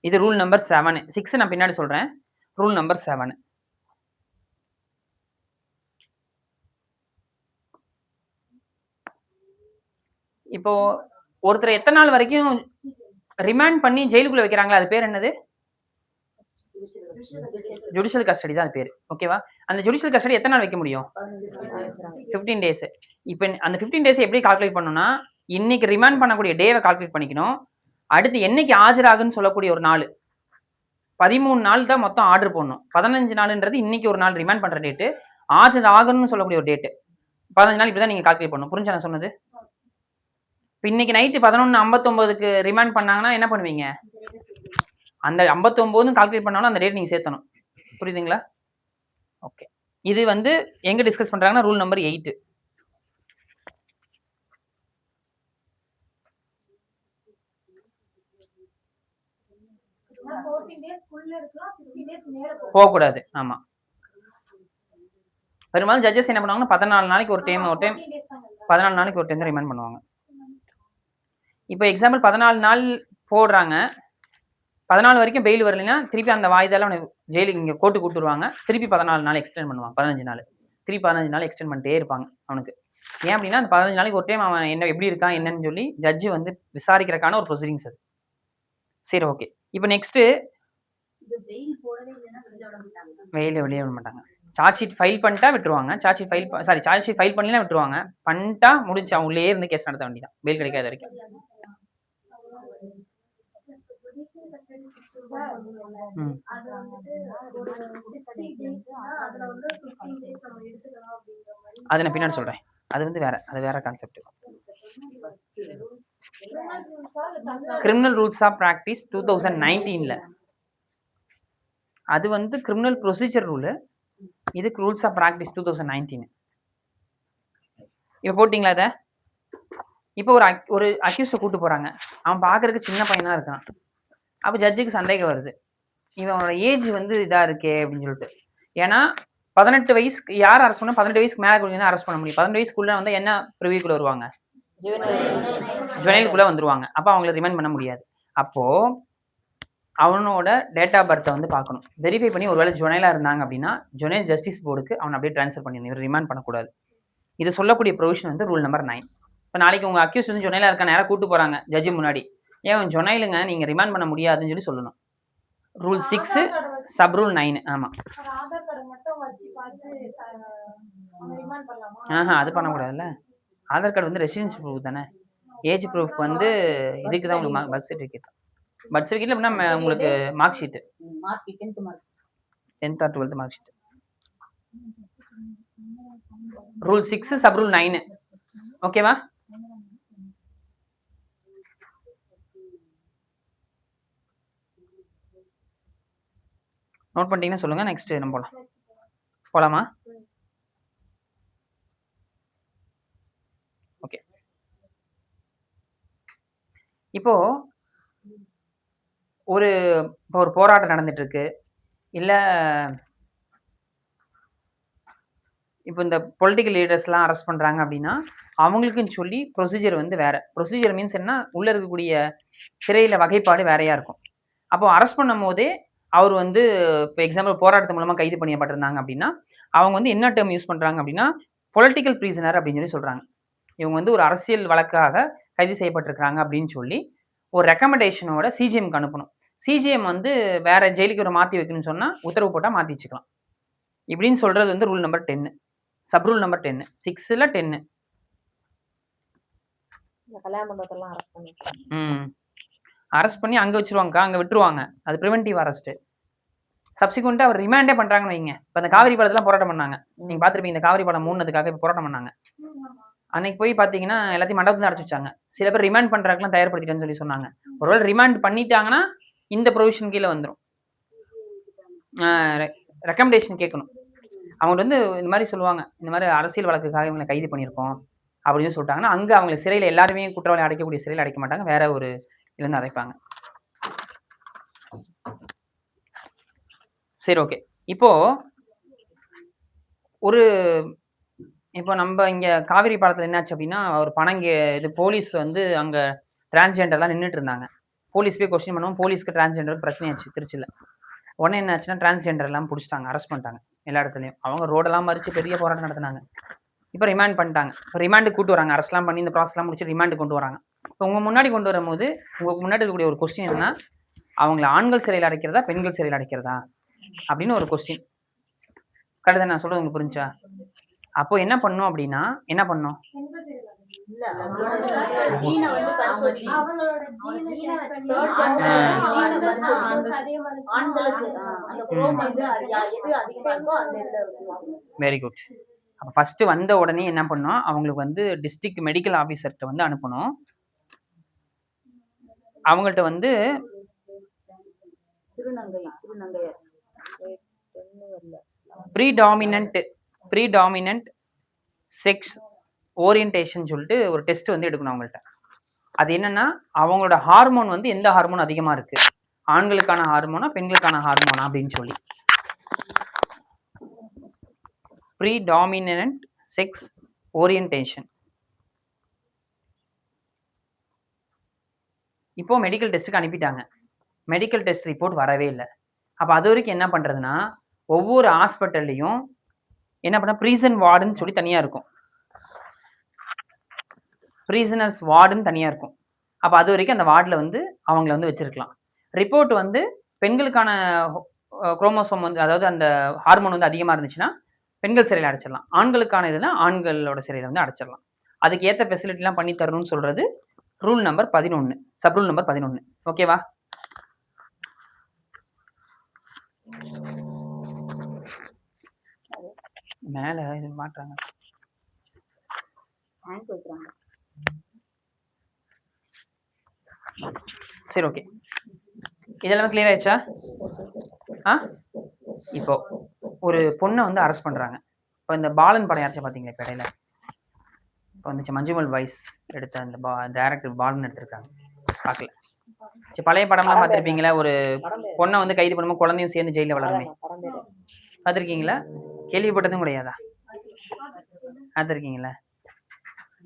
இது ரூல் நம்பர் 7. 6 நான் பின்னாடி சொல்றேன். Rule number 7. இப்போ ஒருத்தர் எத்தனை நாள் வரைக்கும் ரிமாண்ட் பண்ணி ஜெயிலுக்குள்ள வைக்கிறாங்களா, அது பேர் என்னது? ஜுடிஷியல் கஸ்டடி தான் அது பேர். ஓகேவா? அந்த ஜுடிஷியல் கஸ்டடி எத்தனை நாள் வைக்க முடியும்? 15 டேஸ். இப்போ அந்த 15 டேஸ் எப்படி கால்குலேட் பண்ணணும்னா, இன்னைக்கு ரிமாண்ட் பண்ணக்கூடிய டேவை கால்குலேட் பண்ணிக்கணும். அடுத்து என்னைக்கு ஆஜராகுன்னு சொல்லக்கூடிய ஒரு நாள் 13 நாள் தான் மொத்தம் ஆர்டர் போடணும். 15 நாள்ன்றது இன்னைக்கு ஒரு நாள் ரிமாண்ட் பண்ற டேட்டு, ஆஜர் ஆகணும்னு சொல்லக்கூடிய ஒரு டேட்டு. 15 நாள் இப்படிதான் நீங்க கால்குலேட் பண்ணணும். புரிஞ்சா நான் சொன்னது? இப்போ இன்னைக்கு நைட்டு 11:59க்கு ரிமாண்ட் பண்ணாங்கன்னா என்ன பண்ணுவீங்க? அந்த 59 கால்குலேட் பண்ணாலும் அந்த டேட் நீங்க சேர்த்தணும். புரியுதுங்களா? ஓகே. இது வந்து எங்க டிஸ்கஸ் பண்றாங்கன்னா ரூல் நம்பர் 8. போகக்கூடாது. ஆமா. பெரும்பாலும் ஜட்ஜஸ் என்ன பண்ணுவாங்கன்னா 14 நாளைக்கு ஒரு டைம் 14 நாளைக்கு ஒரு டைம் தான் ரிமாண்ட் பண்ணுவாங்க. இப்போ எக்ஸாம்பிள் 14 நாள் போடுறாங்க, 14 வரைக்கும் பெயில் வரலைன்னா திருப்பி அந்த வாய்தால அவனை ஜெயிலுக்கு இங்கே கோர்ட்டு கூட்டுருவாங்க. திருப்பி 14 நாள் எக்ஸ்டெண்ட் பண்ணுவாங்க. 15 நாள் திருப்பி 15 நாள் எக்ஸ்டெண்ட் பண்ணிட்டே இருப்பாங்க அவனுக்கு. ஏன் அப்படின்னா அந்த 15 நாளைக்கு ஒரு டைம் அவன் என்ன எப்படி இருக்கான் என்னன்னு சொல்லி ஜட்ஜி வந்து விசாரிக்கிறதுக்கான ஒரு ப்ரொசீடிங்ஸ் அது. சரி, ஓகே. இப்போ நெக்ஸ்ட் வெளியே விட மாட்டாங்க. சார்ஜ் ஷீட் ஃபைல் பண்ணிட்டா விட்டுருவாங்க. சார்ஜ் ஷீட் ஃபைல் பண்ணலாம் விட்டுருவாங்க. பண்ணிட்டா முடிஞ்சு அவன் உள்ளே இருந்து கேஸ் நடத்த வேண்டியதான், பெயில் கிடைக்காத வரைக்கும். அது நான் பின்னாடி சொல்றேன். அது வந்து வேற concept. Criminal rules of practice 2019ல அது வந்து கிரிமினல் ப்ரொசீஜர் ரூலு, இதுக்கு ரூல்ஸ் ஆஃப் பிராக்டிஸ் 2019. இப்போ போட்டிங்களா அதை? இப்போ ஒரு அக்யூஸை கூட்டு போறாங்க, அவன் பார்க்கறதுக்கு சின்ன பையனா இருக்கான். அப்போ ஜட்ஜுக்கு சந்தேகம் வருது, இவனோட ஏஜ் வந்து இதா இருக்கே அப்படின்னு சொல்லிட்டு. ஏன்னா 18 வயசுக்கு யார் அரெஸ்ட் பண்ணணும்? 18 வயசுக்கு மேலே கொடுத்தீங்கன்னா அரெஸ்ட் பண்ண முடியும். 18 வயசுக்குள்ள வந்து என்ன ப்ரிவியூக்குள்ள வருவாங்க? ஜுவனைலுக்குள்ள வந்துருவாங்க. அப்போ அவங்களை ரிமைண்ட் பண்ண முடியாது. அப்போ அவனோட டேட் ஆஃப் பர்த்தை வந்து பார்க்கணும், வெரிஃபை பண்ணி ஒருவேளை ஜுவனைலாக இருந்தாங்க அப்படின்னா ஜுவனைல் ஜஸ்டிஸ் போர்டுக்கு அவனை அப்படியே ட்ரான்ஸ்ஃபர் பண்ணிடணும், இவர் ரிமாண்ட் பண்ணக்கூடாது. இது சொல்லக்கூடிய ப்ரொவிஷன் வந்து ரூல் நம்பர் 9. இப்போ நாளைக்கு உங்கள் அக்யூஸ் வந்து ஜுவனைலாக இருக்க நேரம் கூட்டு போகிறாங்க ஜட்ஜி முன்னாடி, ஏன் ஜுவனைலுங்க நீங்கள் ரிமாண்ட் பண்ண முடியாதுன்னு சொல்லி சொல்லணும். Rule 6 sub rule 9. ஆமாம், அது பண்ணக்கூடாதுல்ல. ஆதார் கார்டு வந்து ரெசிடென்சி ப்ரூஃப் தானே, ஏஜ் ப்ரூஃப் வந்து இதுக்கு தான் உங்களுக்கு பர்த் சர்டிஃபிகேட். பர்த் சர்டிஃபிகேட்ல அப்படின்னா உங்களுக்கு mark sheet, 10th or 12th mark sheet. Rule 6 sub rule 9. ஓகேவா? நோட் பண்ணிட்டீங்கன்னா சொல்லுங்க, நெக்ஸ்ட் நம்ம போலாமா? ஓகே, இப்போ ஒரு போராட்டம் நடந்துட்டு இருக்கு, இல்லை இப்போ இந்த பொலிட்டிக்கல் லீடர்ஸ்லாம் அரெஸ்ட் பண்ணுறாங்க அப்படின்னா அவங்களுக்குன்னு சொல்லி ப்ரொசீஜர் வந்து வேறு. ப்ரொசீஜர் மீன்ஸ் என்ன, உள்ளே இருக்கக்கூடிய சிறையில் வகைப்பாடு வேறையாக இருக்கும். அப்போது அரெஸ்ட் பண்ணும் போதே அவர் வந்து இப்போ எக்ஸாம்பிள் போராட்டத்து மூலமாக கைது பண்ணப்பட்டிருந்தாங்க அப்படின்னா அவங்க வந்து என்ன டேர்ம் யூஸ் பண்ணுறாங்க அப்படின்னா பொலிட்டிக்கல் ப்ரீசனர் அப்படின்னு சொல்லி சொல்கிறாங்க. இவங்க வந்து ஒரு அரசியல் வழக்காக கைது செய்யப்பட்டிருக்கிறாங்க அப்படின்னு சொல்லி ஒரு ரெக்கமெண்டேஷனோட சிஜிஎம்க்கு அனுப்பணும். சிஜிஎம் வந்து வேற ஜெயிலுக்கு ஒரு மாற்றி வைக்கணும்னு சொன்னால் உத்தரவு போட்டால் மாற்றி வச்சுக்கலாம். இப்படின்னு சொல்கிறது வந்து rule number 10, sub rule number 10. 6ல் 10. Arrest பண்ணி அங்கே வச்சிருவாங்கக்கா, அங்கே விட்டுருவாங்க, அது ப்ரிவென்டிவ் அரெஸ்ட்டு. சப்சிக்வெண்ட்டாக அவர் ரிமாண்டே பண்ணுறாங்கன்னு வைங்க. இப்போ அந்த காவிரி பாலத்தில் போராட்டம் பண்ணாங்க, நீங்கள் பார்த்துருப்பீங்க, இந்த காவிரி பாலம் மூணுனதுக்காக இப்போ போராட்டம் பண்ணாங்க. அன்னைக்கு போய் பார்த்தீங்கன்னா எல்லாத்தையும் மண்டபத்தில் அடைச்சி வச்சாங்க. சில பேர் ரிமாண்ட் பண்ணுறதுக்குலாம் தயார்படுத்திட்டேன்னு சொல்லி சொன்னாங்க. ஒருவேளை ரிமாண்ட் பண்ணிட்டாங்கன்னா இந்த ப்ரொவிஷன் கீழே வந்துடும். ரெக்கமெண்டேஷன் கேட்கணும். அவங்க வந்து இந்த மாதிரி சொல்லுவாங்க, இந்த மாதிரி அரசியல் வழக்குக்காக இவங்களை கைது பண்ணியிருக்கோம் அப்படின்னு சொல்லிட்டாங்கன்னா அங்கே அவங்க சிறையில் எல்லாருமே குற்றவாளி அடைக்கக்கூடிய சிறையில் அடைக்க மாட்டாங்க, வேற ஒரு இதுலேருந்து அடைப்பாங்க. சரி, ஓகே. இப்போ நம்ம இங்கே காவிரி பாலத்தில் என்னாச்சு அப்படின்னா ஒரு இது போலீஸ் வந்து அங்கே டிரான்ஸ்ஜெண்டர்லாம் நின்றுட்டு இருந்தாங்க. போலீஸ் போய் கொஸ்டின் பண்ணுவோம், போலீஸ்க்கு டிரான்ஸ்ஜெண்டர் பிரச்சனையாச்சு திருச்சியில். உடனே என்னாச்சுன்னா டிரான்ஸ்ஜெண்டர்லாம் பிடிச்சிட்டாங்க, அரெஸ்ட் பண்ணிட்டாங்க எல்லா இடத்துலையும். அவங்க ரோடெல்லாம் மறித்து பெரிய போராட்டம் நடத்தினாங்க. இப்போ ரிமாண்ட் பண்ணிட்டாங்க. இப்போ ரிமாண்டு கூட்டு வராங்க, அரெஸ்ட்லாம் பண்ணி இந்த ப்ராசஸ்லாம் முடிச்சு ரிமாண்டு கொண்டு வராங்க. இப்போ உங்கள் முன்னாடி கொண்டு வரும்போது உங்களுக்கு முன்னாடி இருக்கக்கூடிய ஒரு கொஸ்டின் என்னன்னா, அவங்கள ஆண்கள் சிறையில் அடைக்கிறதா பெண்கள் சிறையில் அடைக்கிறதா அப்படின்னு ஒரு கொஸ்டின். கரெக்டு நான் சொல்கிறது உங்களுக்கு புரிஞ்சா? அப்போ என்ன பண்ணும் அப்படின்னா என்ன பண்ணும், வெரி குட். அப்போ ஃபர்ஸ்ட் வந்த உடனே என்ன பண்ணோம், அவங்களுக்கு வந்து டிஸ்ட்ரிக்ட் மெடிக்கல் ஆஃபீஸர்கிட்ட வந்து அனுப்பணும். அவங்கள்ட்ட வந்து ப்ரீடாமினன்ட் செக்ஸ் ஓரியன்டேஷன் சொல்லிட்டு ஒரு டெஸ்ட் வந்து எடுக்கணும் அவங்கள்ட்ட. அது என்னன்னா அவங்களோட ஹார்மோன் வந்து எந்த ஹார்மோன் அதிகமாக இருக்கு, ஆண்களுக்கான ஹார்மோனா பெண்களுக்கான ஹார்மோனா அப்படின்னு சொல்லி. Predominant sex orientation. இப்போ மெடிக்கல் டெஸ்ட்டுக்கு அனுப்பிட்டாங்க, மெடிக்கல் டெஸ்ட் ரிப்போர்ட் வரவே இல்லை. அப்போ அது வரைக்கும் என்ன பண்ணுறதுன்னா ஒவ்வொரு ஹாஸ்பிட்டல்லையும் என்ன பண்ண ப்ரீசன் வார்டுன்னு சொல்லி தனியாக இருக்கும், ப்ரீசனர்ஸ் வார்டுன்னு தனியாக இருக்கும். அப்போ அது வரைக்கும் அந்த வார்டில் வந்து அவங்கள வந்து வச்சுருக்கலாம். ரிப்போர்ட் வந்து பெண்களுக்கான குரோமோசோம் வந்து அதாவது அந்த ஹார்மோன் வந்து அதிகமாக இருந்துச்சுன்னா பெண்கள் சிறையில் அடைச்சிடலாம், ஆண்களுக்கான இதுனா ஆண்களோட சிறையில் வந்து அடைச்சிடலாம். அதுக்கு ஏற்ற ஃபெசிலிட்டிலாம் பண்ணி தரணும்னு சொல்கிறது rule number 11, sub rule number 11. ஓகேவா? மேல இது மாட்டாங்க. சரி ஓகே, இதெல்லாம் கிளியர் ஆயிடுச்சா? இப்போ ஒரு பொண்ணை வந்து அரெஸ்ட் பண்றாங்க. இப்போ இந்த பாலன் படம் யாராச்சும் பார்த்தீங்களா? கடையில் இப்போ வந்துச்சு மஞ்சுமல் வாய்ஸ் எடுத்த அந்த டைரக்டர் பாலன் எடுத்திருக்காங்க. பார்க்கல. சரி, பழைய படம்லாம் பார்த்துருப்பீங்களா? ஒரு பொண்ணை வந்து கைது பண்ணும்போது குழந்தையும் சேர்ந்து ஜெயிலில் வளருமே, பார்த்துருக்கீங்களா? கேள்விப்பட்டதும் கிடையாதா? பார்த்துருக்கீங்களா?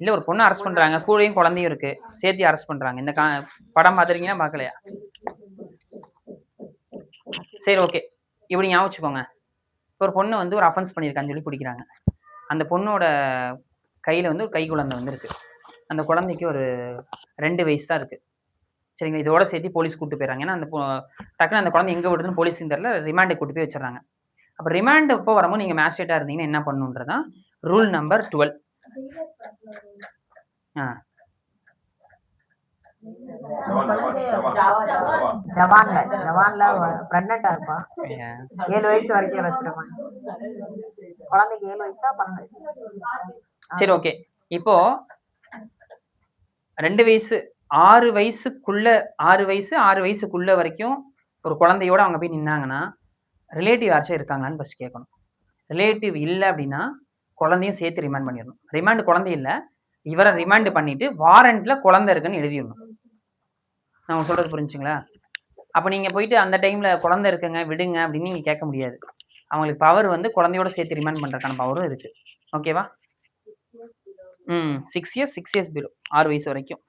இல்லை, ஒரு பொண்ணை அரெஸ்ட் பண்ணுறாங்க, கூடயும் குழந்தையும் இருக்கு, சேர்த்து அரெஸ்ட் பண்ணுறாங்க. இந்த படம் பார்த்துருக்கீங்களா? பார்க்கலையா? சரி ஓகே, இப்படி ஞாபகம் வச்சுக்கோங்க. இப்போ ஒரு பொண்ணு வந்து ஒரு அஃபென்ஸ் பண்ணியிருக்கான்னு சொல்லி பிடிக்கிறாங்க. அந்த பொண்ணோட கையில் வந்து ஒரு கை குழந்தை வந்து இருக்குது. அந்த குழந்தைக்கு ஒரு 2 வயசு தான் இருக்குது. சரிங்களா? இதோட சேர்த்து போலீஸ் கூப்பிட்டு போயிடறாங்க. ஏன்னா அந்த டக்குன்னு அந்த குழந்தை எங்கே விடுதுன்னு போலீஸும் தெரியல, ரிமாண்டை கூட்டு போய் வச்சிடறாங்க. அப்போ ரிமாண்ட் எப்போ வரும்போது நீங்கள் மேஜிஸ்ட்ரேட்டாக இருந்தீங்கன்னா என்ன பண்ணுன்றதான் ரூல் நம்பர் 12. சரி ஓகே, இப்போ 2 வயசு 6 வயசுக்குள்ள வரைக்கும் ஒரு குழந்தையோட அவங்க போய் நின்னாங்கன்னா ரிலேட்டிவ் யாராச்சும் இருக்காங்களான்னு ஃபர்ஸ்ட் கேட்கணும். ரிலேட்டிவ் இல்லை அப்படின்னா குழந்தையும் சேர்த்து ரிமாண்ட் பண்ணிடணும். ரிமாண்ட் குழந்தை இல்லை, இவரை ரிமாண்ட் பண்ணிட்டு வாரண்ட்ல குழந்தை இருக்குன்னு எழுதிடணும். நான் உங்களுக்கு சொல்றது புரிஞ்சுங்களா? அப்போ நீங்க போயிட்டு அந்த டைம்ல குழந்தை இருக்குங்க விடுங்க அப்படின்னு நீங்க கேட்க முடியாது. அவங்களுக்கு பவர் வந்து குழந்தையோட சேர்த்து ரிமாண்ட் பண்றதுக்கான பவரும் இருக்கு. ஓகேவா? 6 இயர்ஸ் பிலோ, 6 வயசு வரைக்கும்.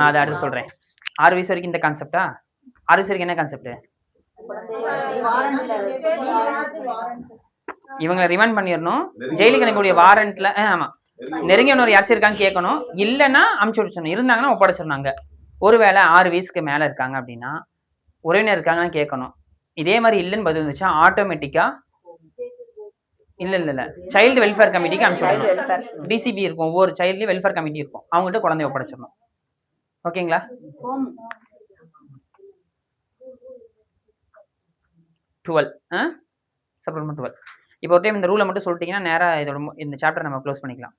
அதை அடுத்து சொல்றேன். 6 வயசு வரைக்கும் இந்த கான்செப்டா? 6 வயசு வரைக்கும் என்ன கான்செப்ட்? இவங்களை ரிமாண்ட் பண்ணிடணும், ஜெயிலுக்கு அனுப்பக்கூடிய வாரண்ட்ல. ஆமா, நெருங்கியவனவர் யாராச்சும் இருக்கான்னு கேட்கணும், இல்லைன்னா அமுச்சு விட்டுச்சணும், இருந்தாங்கன்னா ஒப்படைச்சிடணும். ஒருவேளை 6 வயசுக்கு மேல இருக்காங்க அப்படின்னா உறவினர் இருக்காங்கன்னு கேட்கணும். இதே மாதிரி இல்லைன்னு பதில் வந்துச்சா ஆட்டோமேட்டிக்கா இல்ல சைல்டு வெல்ஃபேர் கமிட்டிக்கு அனுப்பிச்சிடணும். டிசிபி இருக்கும், ஒவ்வொரு சைல்ட்லயும் வெல்ஃபேர் கமிட்டி இருக்கும், அவங்கள்ட்ட குழந்தைய ஒப்படைச்சிடணும். ஓகேங்களா? 12 சப்ளிமெண்ட் 12. இப்போ ஒரு டைம் இந்த ரூலை மட்டும் சொல்லிட்டீங்கன்னா நேராக இதோட இந்த சாப்டர் நம்ம க்ளோஸ் பண்ணிக்கலாம்.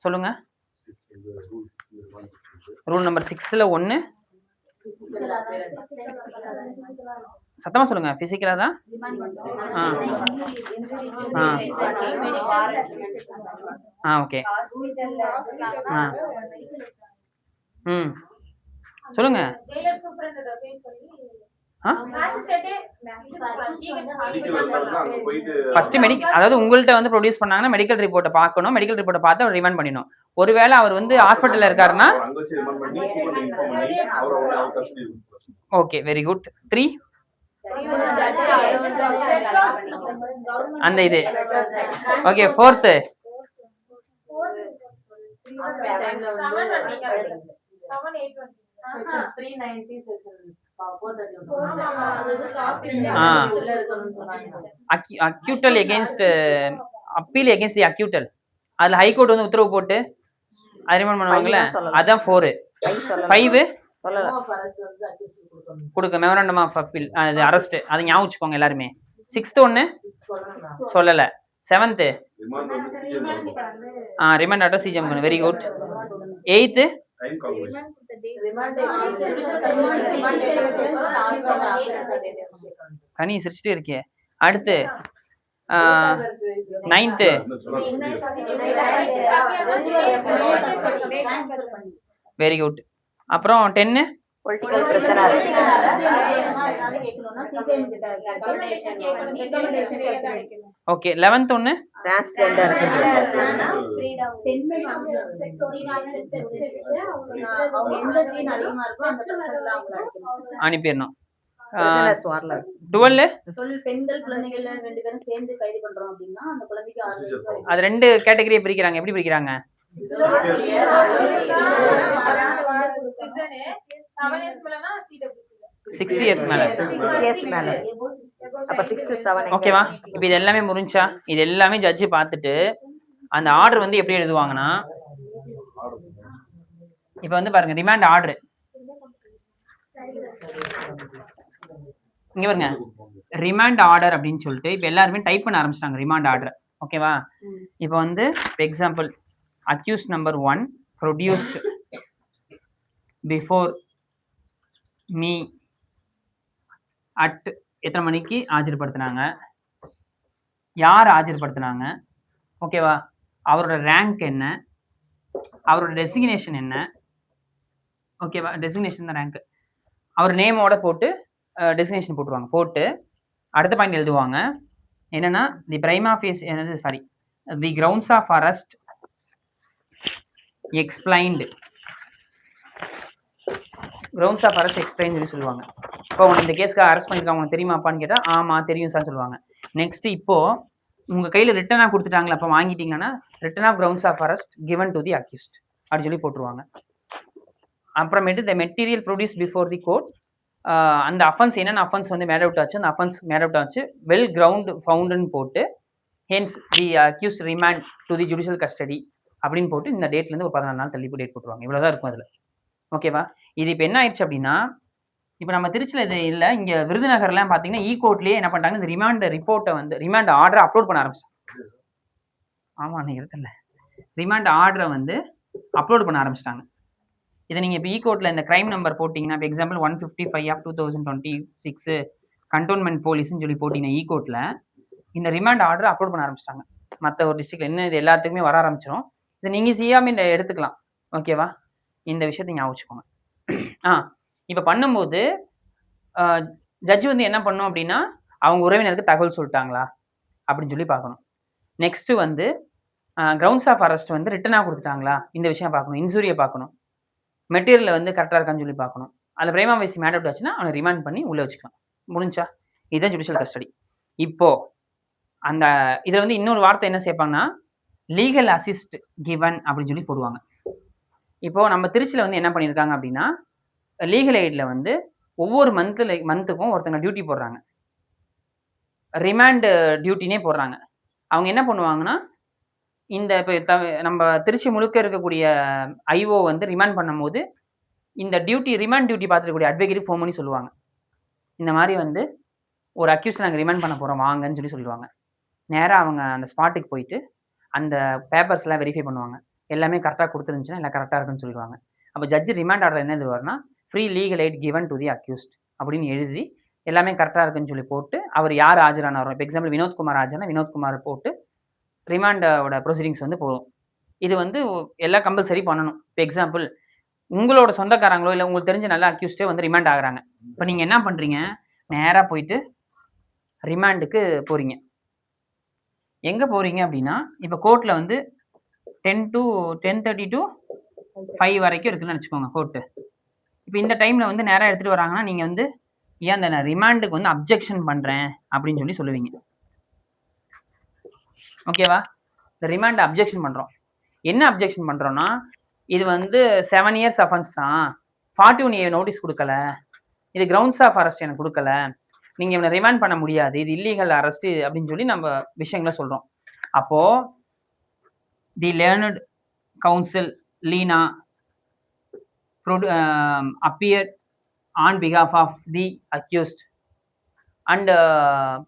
சொல்லுங்க. ரூல் நம்பர் 6ல 1 சத்தமா சொல்லுங்க. பிசிக்கலா தான். ஓகே. சொல்லுங்க. ஃபர்ஸ்ட் அதாவது உங்கள்கிட்ட வந்து ப்ரொடியூஸ் பண்ணாங்கன்னா மெடிக்கல் ரிப்போர்ட்டை பார்க்கணும். மெடிக்கல் ரிப்போர்ட்டை பார்த்து அவர் ரிமாண்ட் பண்ணிடணும். ஒருவேளை அவர் வந்து ஹாஸ்பிட்டல்ல இருக்காருன்னா ஓகே, வெரி குட். 3 அந்த இது okay. 4th acquittal against appeal against the acquittal. அதுல ஹைகோர்ட் வந்து உத்தரவு போட்டு அது ரிமாண்ட் பண்ணுவாங்கல்ல, அதான் 4. 5 கொடுக்க மெமரண்டம் ஆஃப் அப்பீல், அது அரெஸ்ட், அது ஞாபகம் வச்சுக்கோங்க எல்லாருமே. 6th 1 சொல்லல. 7th remand order CGM. Very good. 8th கனி சிரிச்சுட்டே இருக்கே. அடுத்து 9th வெரி குட். அப்புறம் 10 political prisoner. Okay. 11th 1 transgender. அனுப்பிடணும். 12 பெண்கள் குழந்தைகள் 2 பேரும் சேர்ந்து கைது பண்றோம் அப்படின்னா அந்த குழந்தைக்கு 6 வயசு. அது 2 கேட்டகரியை பிரிக்கிறாங்க. எப்படி பிரிக்கிறாங்க? 6 இயர்ஸ் மேல. அப்ப 6 to 7. ஓகேவா? இப்போ இது எல்லாமே முடிஞ்சா? இது எல்லாமே ஜட்ஜி பார்த்துட்டு அந்த ஆர்டர் வந்து எப்படி எழுதுவாங்கன்னா, இப்போ வந்து பாருங்க, ரிமாண்ட் ஆர்டர் இங்க பாருங்க, ரிமாண்ட் ஆர்டர் அப்படின்னு சொல்லிட்டு இப்போ எல்லாருமே டைப் பண்ண ஆரம்பிச்சிட்டாங்க ரிமாண்ட் ஆர்டர். ஓகேவா? இப்போ வந்து example accused number 1 produced before me at எத்தனை மணிக்கு ஆஜர்படுத்தினாங்க, யார் ஆஜர்படுத்தினாங்க, ஓகேவா, அவரோட ரேங்க் என்ன, அவரோட டெசிக்னேஷன் என்ன, ஓகேவா, டெசிக்னேஷன் தான் ரேங்க், அவர் நேமோட போட்டு டெசிக்னேஷன் போட்டுருவாங்க. போட்டு அடுத்த பாயிண்ட் எழுதுவாங்க என்னன்னா தி பிரைமா ஃபேஸ் என்னது sorry the grounds of arrest explained, grounds of arrest explain சொல்லி சொல்லுவாங்க. இப்போ இந்த கேஸ்க்கு அரெஸ்ட் பண்ணிருக்காங்க உங்களுக்கு தெரியுமாப்பான்னு கேட்டால் ஆமாம் தெரியும் சார் சொல்லுவாங்க. நெக்ஸ்ட் இப்போ உங்கள் கையில் ரிட்டனாக கொடுத்துட்டாங்களா, அப்போ வாங்கிட்டீங்கன்னா written of grounds of arrest given to the accused அப்படின்னு சொல்லி போட்டுருவாங்க. அப்புறமேட்டு the material produce before the court, அந்த அஃபென்ஸ் என்னென்ன அஃபென்ஸ் வந்து மேட் அவுட் ஆச்சு, அந்த அஃபென்ஸ் மேட் அவுட் ஆச்சு வெல் கிரவுண்ட் ஃபவுண்டுன்னு போட்டு hence the accused remand to the judicial custody அப்படின்னு போட்டு இந்த டேட்லேருந்து ஒரு 14 நாள் தள்ளி டேட் போட்டுருவாங்க. இவ்வளோதான் இருக்கும் அதில். ஓகேவா? இது இப்போ என்ன ஆயிடுச்சு அப்படின்னா, இப்போ நம்ம திருச்சியில் இது இல்லை, இங்கே விருதுநகர்லாம் பார்த்தீங்கன்னா கோர்ட்லேயே என்ன பண்ணிட்டாங்க, இந்த ரிமாண்ட் ரிப்போர்ட்டை வந்து ரிமாண்ட் ஆர்டரை அப்லோட் பண்ண ஆரம்பிச்சிட்டாங்க. ஆமாம் நீங்கள் இருக்குல்ல, ரிமாண்ட் ஆர்டரை வந்து அப்லோட் பண்ண ஆரம்பிச்சிட்டாங்க. இதை நீங்கள் இப்போ கோர்ட்டில் இந்த கிரைம் நம்பர் போட்டிங்கன்னா, இப்போ எக்ஸாம்பிள் 155 ஆஃப் 2026 கண்டோன்மெண்ட் போலீஸ்ன்னு சொல்லி போட்டிங்கன்னா கோர்ட்டில் இந்த ரிமாண்ட் ஆர்டரை அப்லோட் பண்ண ஆரம்பிச்சிட்டாங்க. மற்ற ஒரு டிஸ்ட்ரிக்ட்ல இன்னும் இது எல்லாத்துக்குமே வர ஆரம்பிச்சிடும். இதை நீங்கள் செய்யாமல் எடுத்துக்கலாம். ஓகேவா? இந்த விஷயத்தை ஞாபகம் வச்சுக்கோங்க. இப்போ பண்ணும்போது ஜட்ஜ் வந்து என்ன பண்ணணும் அப்படின்னா, அவங்க உறவினருக்கு தகவல் சொல்லிட்டாங்களா அப்படின்னு சொல்லி பார்க்கணும். நெக்ஸ்ட்டு வந்து கிரவுண்ட்ஸ் ஆஃப் அரெஸ்ட் வந்து ரிட்டனாக கொடுத்துட்டாங்களா, இந்த விஷயம் பார்க்கணும். இன்சூரியை பார்க்கணும். மெட்டீரியல் வந்து கரெக்டாக இருக்கான்னு சொல்லி பார்க்கணும். அதில் பிரைமா ஃபேசி மேட் அவுட் ஆச்சுன்னா அவனை ரிமாண்ட் பண்ணி உள்ளே வச்சுக்கலாம். முடிஞ்சா இதுதான் ஜுடிஷியல் கஸ்டடி. இப்போது அந்த இதில் வந்து இன்னொரு வார்த்தை என்ன சேர்ப்பாங்கன்னா, லீகல் அசிஸ்ட் கிவன் அப்படின்னு சொல்லி போடுவாங்க. இப்போது நம்ம திருச்சியில் வந்து என்ன பண்ணியிருக்காங்க அப்படின்னா, லீகல் எய்டில் வந்து ஒவ்வொரு மந்த்துக்கும் ஒருத்தங்க டியூட்டி போடுறாங்க, ரிமாண்ட் டியூட்டினே போடுறாங்க. அவங்க என்ன பண்ணுவாங்கன்னா, இந்த இப்போ நம்ம திருச்சி முழுக்க இருக்கக்கூடிய ஐஓ வந்து ரிமாண்ட் பண்ணும்போது இந்த ரிமாண்ட் டியூட்டி பார்த்துருக்கக்கூடிய அட்வொகேட் ஃபோன் பண்ணி சொல்லுவாங்க, இந்த மாதிரி வந்து ஒரு அக்யூஸ் நாங்கள் ரிமாண்ட் பண்ண போகிறோம் வாங்கன்னு சொல்லி சொல்லுவாங்க. நேராக அவங்க அந்த ஸ்பாட்டுக்கு போயிட்டு அந்த பேப்பர்ஸ்லாம் வெரிஃபை பண்ணுவாங்க. எல்லாமே கரெக்டாக கொடுத்துருந்துச்சுன்னா எல்லாம் கரெக்டாக இருக்குன்னு சொல்லிடுவாங்க. அப்போ ஜட்ஜ் ரிமாண்ட் ஆர்டர் என்ன எழுதுவார்னா, free legal aid given to the accused அப்படின்னு எழுதி எல்லாமே கரெக்டாக இருக்குன்னு சொல்லி போட்டு அவர் யார் ஆஜரானாரோ, இப்போ எக்ஸாம்பிள் வினோத்குமார் ஆஜர்னா வினோத்குமார் போட்டு ரிமாண்டோட ப்ரொசீடிங்ஸ் வந்து போகும். இது வந்து எல்லாம் கம்பல்சரி பண்ணணும். இப்போ எக்ஸாம்பிள் உங்களோட சொந்தக்காரங்களோ இல்லை உங்களுக்கு தெரிஞ்ச நல்ல அக்யூஸ்டே வந்து ரிமாண்ட் ஆகுறாங்க. இப்போ நீங்கள் என்ன பண்ணுறீங்க, நேராக போயிட்டு ரிமாண்டுக்கு போகிறீங்க. எங்கே போகிறீங்க அப்படின்னா, இப்போ கோர்ட்டில் வந்து 10:30 to 5 வரைக்கும் இருக்குன்னு வச்சுக்கோங்க கோர்ட்டு. இப்போ இந்த டைமில் வந்து நேராக எடுத்துகிட்டு வராங்கன்னா, நீங்கள் வந்து ஏன் அந்த ரிமாண்டுக்கு வந்து அப்ஜெக்ஷன் பண்ணுறேன் அப்படின்னு சொல்லி சொல்லுவீங்க. ஓகேவா? இந்த ரிமாண்ட் அப்ஜெக்ஷன் பண்ணுறோம். என்ன அப்ஜெக்ஷன் பண்ணுறோன்னா, இது வந்து 7 years அஃபென்ஸ் தான், 41A நோட்டீஸ் கொடுக்கல, இது கிரவுண்ட்ஸ் ஆஃப் அரெஸ்ட் எனக்கு கொடுக்கல, நீங்கள் இவனை ரிமாண்ட் பண்ண முடியாது, இது இல்லீகல் அரெஸ்ட் அப்படின்னு சொல்லி நம்ம விஷயங்களை சொல்கிறோம். அப்போது the learned counsel Leena appeared on behalf of the accused and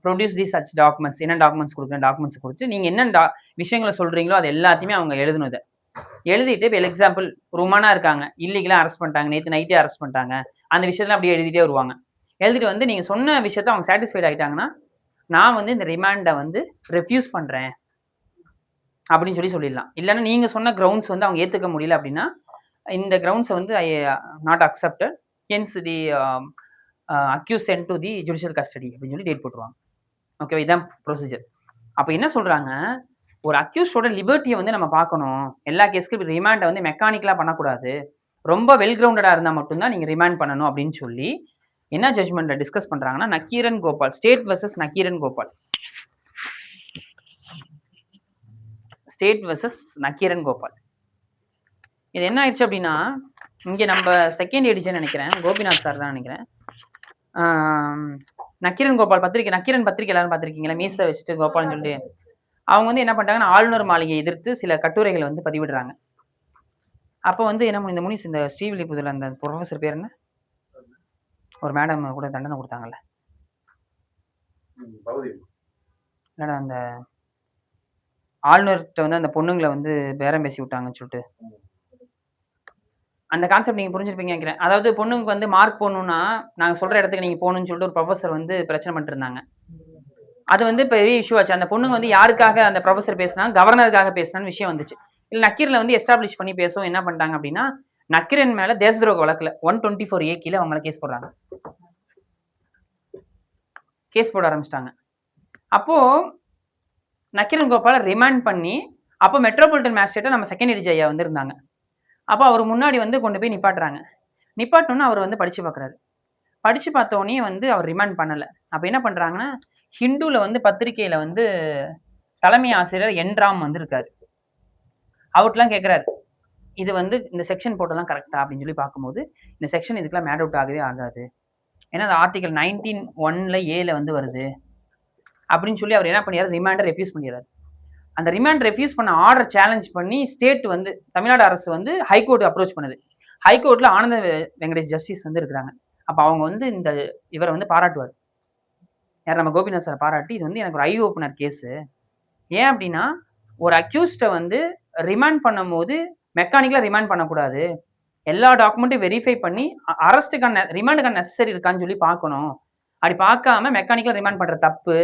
produce the such documents. என்ன டாக்குமெண்ட்ஸ் கொடுக்குறேன், டாக்குமெண்ட்ஸ் கொடுத்து நீங்கள் என்ன விஷயங்களை சொல்கிறீங்களோ அது எல்லாத்தையுமே அவங்க எழுதணும். இதை எழுதிட்டு இப்போ எக்ஸாம்பிள் ருமானா இருக்காங்க, இல்லீகலாக அரெஸ்ட் பண்ணிட்டாங்க, நேற்று நைட்டே அரெஸ்ட் பண்ணிட்டாங்க, அந்த விஷயத்தெல்லாம் அப்படியே எழுதிட்டே வருவாங்க. எழுதிட்டு வந்து நீங்கள் சொன்ன விஷயத்த அவங்க சாட்டிஸ்ஃபைட் ஆகிட்டாங்கன்னா, நான் வந்து இந்த ரிமாண்டை வந்து ரெஃப்யூஸ் பண்ணுறேன் அப்படின்னு சொல்லி சொல்லிடலாம். இல்லைன்னா நீங்கள் சொன்ன கிரவுண்ட்ஸ் வந்து அவங்க ஏற்றுக்க முடியல அப்படின்னா, இந்த கிரவுண்ட்ஸை வந்து I not accepted, hence the accused sent to the judicial custody அப்படின்னு சொல்லி டேட் போட்டுருவாங்க. ஓகேவா? இதுதான் ப்ரொசீஜர். அப்போ என்ன சொல்கிறாங்க, ஒரு அக்யூஸ்டோட லிபர்ட்டியை வந்து நம்ம பார்க்கணும். எல்லா கேஸ்க்கு ரிமாண்டை வந்து மெக்கானிக்கலாக பண்ணக்கூடாது, ரொம்ப வெல் கிரவுண்டடாக இருந்தால் மட்டும்தான் நீங்கள் ரிமாண்ட் பண்ணணும் அப்படின்னு சொல்லி என்ன ஜட்ஜ்மெண்ட்டில் டிஸ்கஸ் பண்ணுறாங்கன்னா, Nakkeeran Gopal, state versus Nakkeeran Gopal, state versus Nakkeeran Gopal. இது என்ன ஆயிடுச்சு அப்படின்னா, இங்கே நம்ம செகண்ட் எடிஷன் நினைக்கிறேன், கோபிநாத் சார் தான் நினைக்கிறேன், நக்கீரன் கோபால் பத்திரிக்கை, நக்கீரன் பத்திரிக்கை எல்லாரும் பார்த்துருக்கீங்களா, மீசை வச்சுட்டு கோபால்னு சொல்லி, அவங்க வந்து என்ன பண்ணிட்டாங்கன்னா ஆளுநர் மாளிகையை எதிர்த்து சில கட்டுரைகளை வந்து பதிவிடுறாங்க. அப்போ வந்து என்ன இந்த முனிஸ், இந்த ஸ்ரீவில்லிபுத்தூர்ல அந்த ப்ரொஃபஸர் பேர் என்ன, ஒரு மேடம் கூட தண்டனை கொடுத்தாங்கல்ல, என்னடா அந்த ஆளுநர்கிட்ட வந்து அந்த பொண்ணுங்களை வந்து பேரம் பேசி விட்டாங்கன்னு சொல்லிட்டு, அந்த கான்செப்ட் நீங்க புரிஞ்சிருப்பீங்க நினைக்கிறேன். அதாவது பொண்ணுக்கு வந்து மார்க் போடணும்னா நாங்க சொல்ற இடத்துக்கு நீங்க போகணும்னு சொல்லிட்டு ஒரு ப்ரொஃபசர் வந்து பிரச்சனை பண்ணிட்டு இருந்தாங்க. அது வந்து பெரிய இஷ்யூ ஆச்சு. அந்த பொண்ணுங்க வந்து யாருக்காக அந்த ப்ரொஃபசர் பேசினாங்க, கவர்னருக்காக பேசினான்னு விஷயம் வந்துச்சு. இல்ல நக்கீரில் வந்து எஸ்டாப்ளிஷ் பண்ணி பேசவும் என்ன பண்ணிட்டாங்க அப்படின்னா, நக்கீரன் மேல தேச துரோக வழக்குல 124A கீழே அவங்க மேல கேஸ் போடுறாங்க. கேஸ் போட ஆரம்பிச்சிட்டாங்க. அப்போ நக்கீரன் கோபால ரிமாண்ட் பண்ணி, அப்போ மெட்ரோபாலிட்டன் மேஜிஸ்ட்ரேட்டா நம்ம செகண்ட் ஏடிஜி ஐயா வந்து இருந்தாங்க. அப்போ அவர் முன்னாடி வந்து கொண்டு போய் நிப்பாட்டுறாங்க. நிப்பாட்டணும்னு அவர் வந்து படிச்சு பார்க்குறாரு. படிச்சு பார்த்த உடனே வந்து அவர் ரிமாண்ட் பண்ணல. அப்ப என்ன பண்றாங்கன்னா, ஹிந்துல வந்து பத்திரிகையில வந்து தலைமை ஆசிரியர் என் ராம் வந்து இருக்காரு. அவர்ட்டலாம் கேட்கிறாரு. இது வந்து இந்த செக்ஷன் போட்டதெல்லாம் கரெக்ட்டா அப்படின்னு சொல்லி பார்க்கும்போது, இந்த செக்ஷன் இதுக்கெல்லாம் மேட் அவுட் ஆகவே ஆகாது. ஏன்னா அந்த ஆர்டிகல் 19(1)ல ஏல வந்து வருது. அப்படின்னு சொல்லி அவர் என்ன பண்ணிறாரு, ரிமாண்ட ரெஃப்யூஸ் பண்ணிறாரு. அந்த ரிமாண்ட் ரெஃப்யூஸ் பண்ண ஆர்டர் சேலஞ்ச் பண்ணி ஸ்டேட் வந்து தமிழ்நாடு அரசு வந்து ஹைகோர்ட் அப்ரோச் பண்ணுது. ஹைகோர்ட்ல ஆனந்த வெங்கடேஷ் ஜஸ்டிஸ் வந்து இருக்கிறாங்க. அப்ப அவங்க வந்து இந்த இவரை வந்து பாராட்டுவார். யார் நம்ம கோபிநாத் சாரை பாராட்டி, இது வந்து எனக்கு ஒரு ஐ ஓப்பனர் கேஸு. ஏன் அப்படின்னா, ஒரு அக்யூஸ்ட வந்து ரிமாண்ட் பண்ணும்போது மெக்கானிக்கலா ரிமாண்ட் பண்ணக்கூடாது. எல்லா டாக்குமெண்ட்டையும் வெரிஃபை பண்ணி அரெஸ்ட்டுக்கான ரிமாண்டுக்கான நெசசரி இருக்கான்னு சொல்லி பார்க்கணும். அப்படி பார்க்காம மெக்கானிக்கலா ரிமாண்ட் பண்றது தப்பு.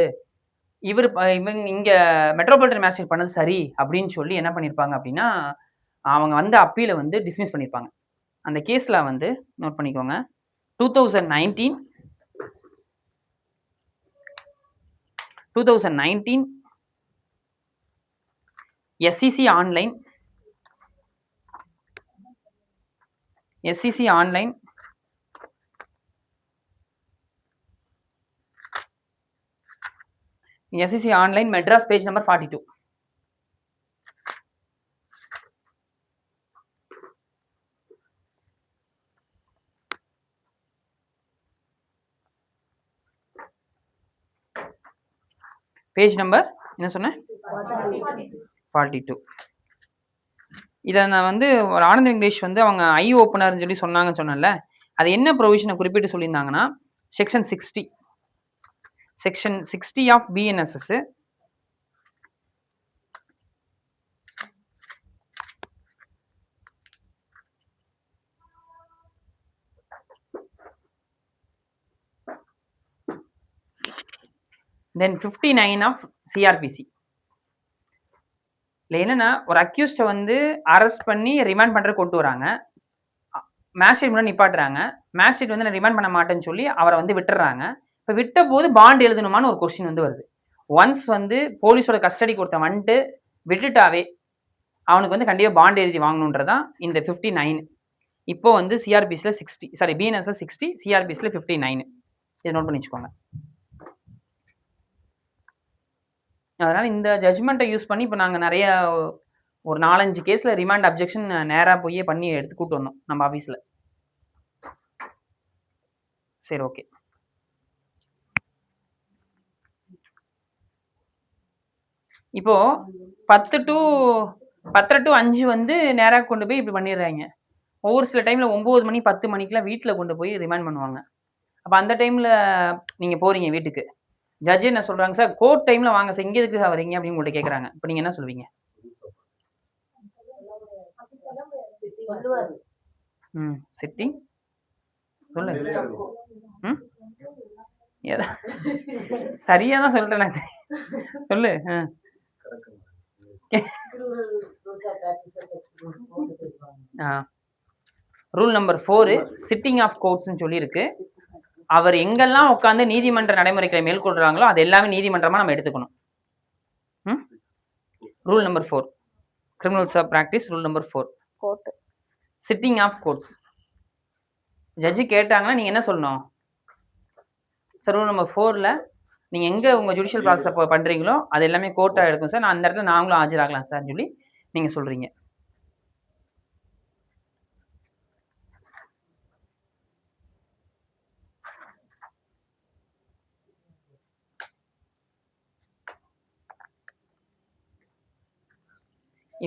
இவங்க இங்க மெட்ரோபாலிட்டன் மேஜிஸ்ட்ரேட் பண்ணது சரி அப்படின்னு சொல்லி என்ன பண்ணியிருப்பாங்க அப்படின்னா, அவங்க வந்து அப்பீல வந்து டிஸ்மிஸ் பண்ணியிருப்பாங்க. அந்த கேஸ்ல வந்து நோட் பண்ணிக்கோங்க. 2019 SEC online Madras page number 42. Page number என்ன சொன்னேன், 42. இதை நான் வந்து ஒரு ஆனந்த் வெங்கடேஷ் வந்து அவங்க ஐ ஓப்பனர்னு சொல்லி சொன்னாங்கன்னு சொன்னேன்ல, அது என்ன ப்ரொவிஷனை குறிப்பிட்டு சொல்லியிருந்தாங்கன்னா, section 60 of BNSS, then 59 of CRPC. இல்லை என்னன்னா, ஒரு அக்யூஸ்ட வந்து அரெஸ்ட் பண்ணி ரிமாண்ட் பண்றது கொண்டு வராங்க. மேஜிஸ்ட்ரேட் முன்னாடி நிப்பாட்டுறாங்க. மேஜிஸ்ட்ரேட் வந்து நான் ரிமாண்ட் பண்ண மாட்டேன்னு சொல்லி அவரை வந்து விட்டுறாங்க. இப்போ விட்ட போது பாண்ட் எழுதணுமான்னு ஒரு கொஸ்டின் வந்து வருது. ஒன்ஸ் வந்து போலீஸோட கஸ்டடிக்கு ஒருத்தன் வந்துட்டு விட்டுட்டாவே அவனுக்கு வந்து கண்டிப்பாக பாண்ட் எழுதி வாங்கணுன்றதான் இந்த 59. இப்போ வந்து சிஆர்பிஸில் 60, சாரி BNSல 60, சிஆர்பிஸில் 59. இதை நோட் பண்ணி வச்சுக்கோங்க. அதனால இந்த ஜட்ஜ்மெண்ட்டை யூஸ் பண்ணி இப்போ நாங்கள் நிறைய ஒரு 4-5 கேஸில் ரிமாண்ட் அப்ஜெக்ஷன் நேராக போய் பண்ணி எடுத்து கூட்டு வந்தோம் நம்ம ஆஃபீஸில். சரி, ஓகே. இப்போ 10 to 5 வந்து நேராக கொண்டு போய் இப்படி பண்ணிடுறாங்க. ஒவ்வொரு சில டைம்ல 9 மணி 10 மணிக்கெல்லாம் வீட்டில் கொண்டு போய் ரிமாண்ட் பண்ணுவாங்க. அப்போ அந்த டைம்ல நீங்க போறீங்க வீட்டுக்கு, ஜட்ஜ் என்ன சொல்றாங்க, சார் கோர்ட் டைம்ல வாங்க சார், இங்க எதுக்கு சார் வரீங்க அப்படின்னு உங்கள்கிட்ட கேட்குறாங்க. இப்போ நீங்க என்ன சொல்லுவீங்க? சிட்டிங் சொல்லு. சரியா தான் சொல்றேன் சொல்லு. ரூல் நம்பர் 4 சிட்டிங் ஆஃப் கோர்ட்ஸ்னு சொல்லி இருக்கு. அவர் எங்கெல்லாம் உட்காந்து நீதிமன்ற நடைமுறைகளை மேற்கொள்றாங்களோ அது எல்லாமே நீதிமன்றமா நம்ம எடுத்துக்கணும். Rule number 4 criminals of practice. Rule number 4 court sitting of courts. ஜட்ஜி கேட்டாங்கன்னா நீங்க என்ன சொல்லணும்? சார் ரூல் நம்பர் 4ல நீங்க எங்க உங்க ஜுடிஷியல் ப்ராசஸ் பண்றீங்களோ அது எல்லாமே கோர்ட்டா எடுக்கும் சார், நான் அந்த இடத்துல நாங்களும் ஆஜராகலாம் சார் சொல்லி நீங்க சொல்றீங்க.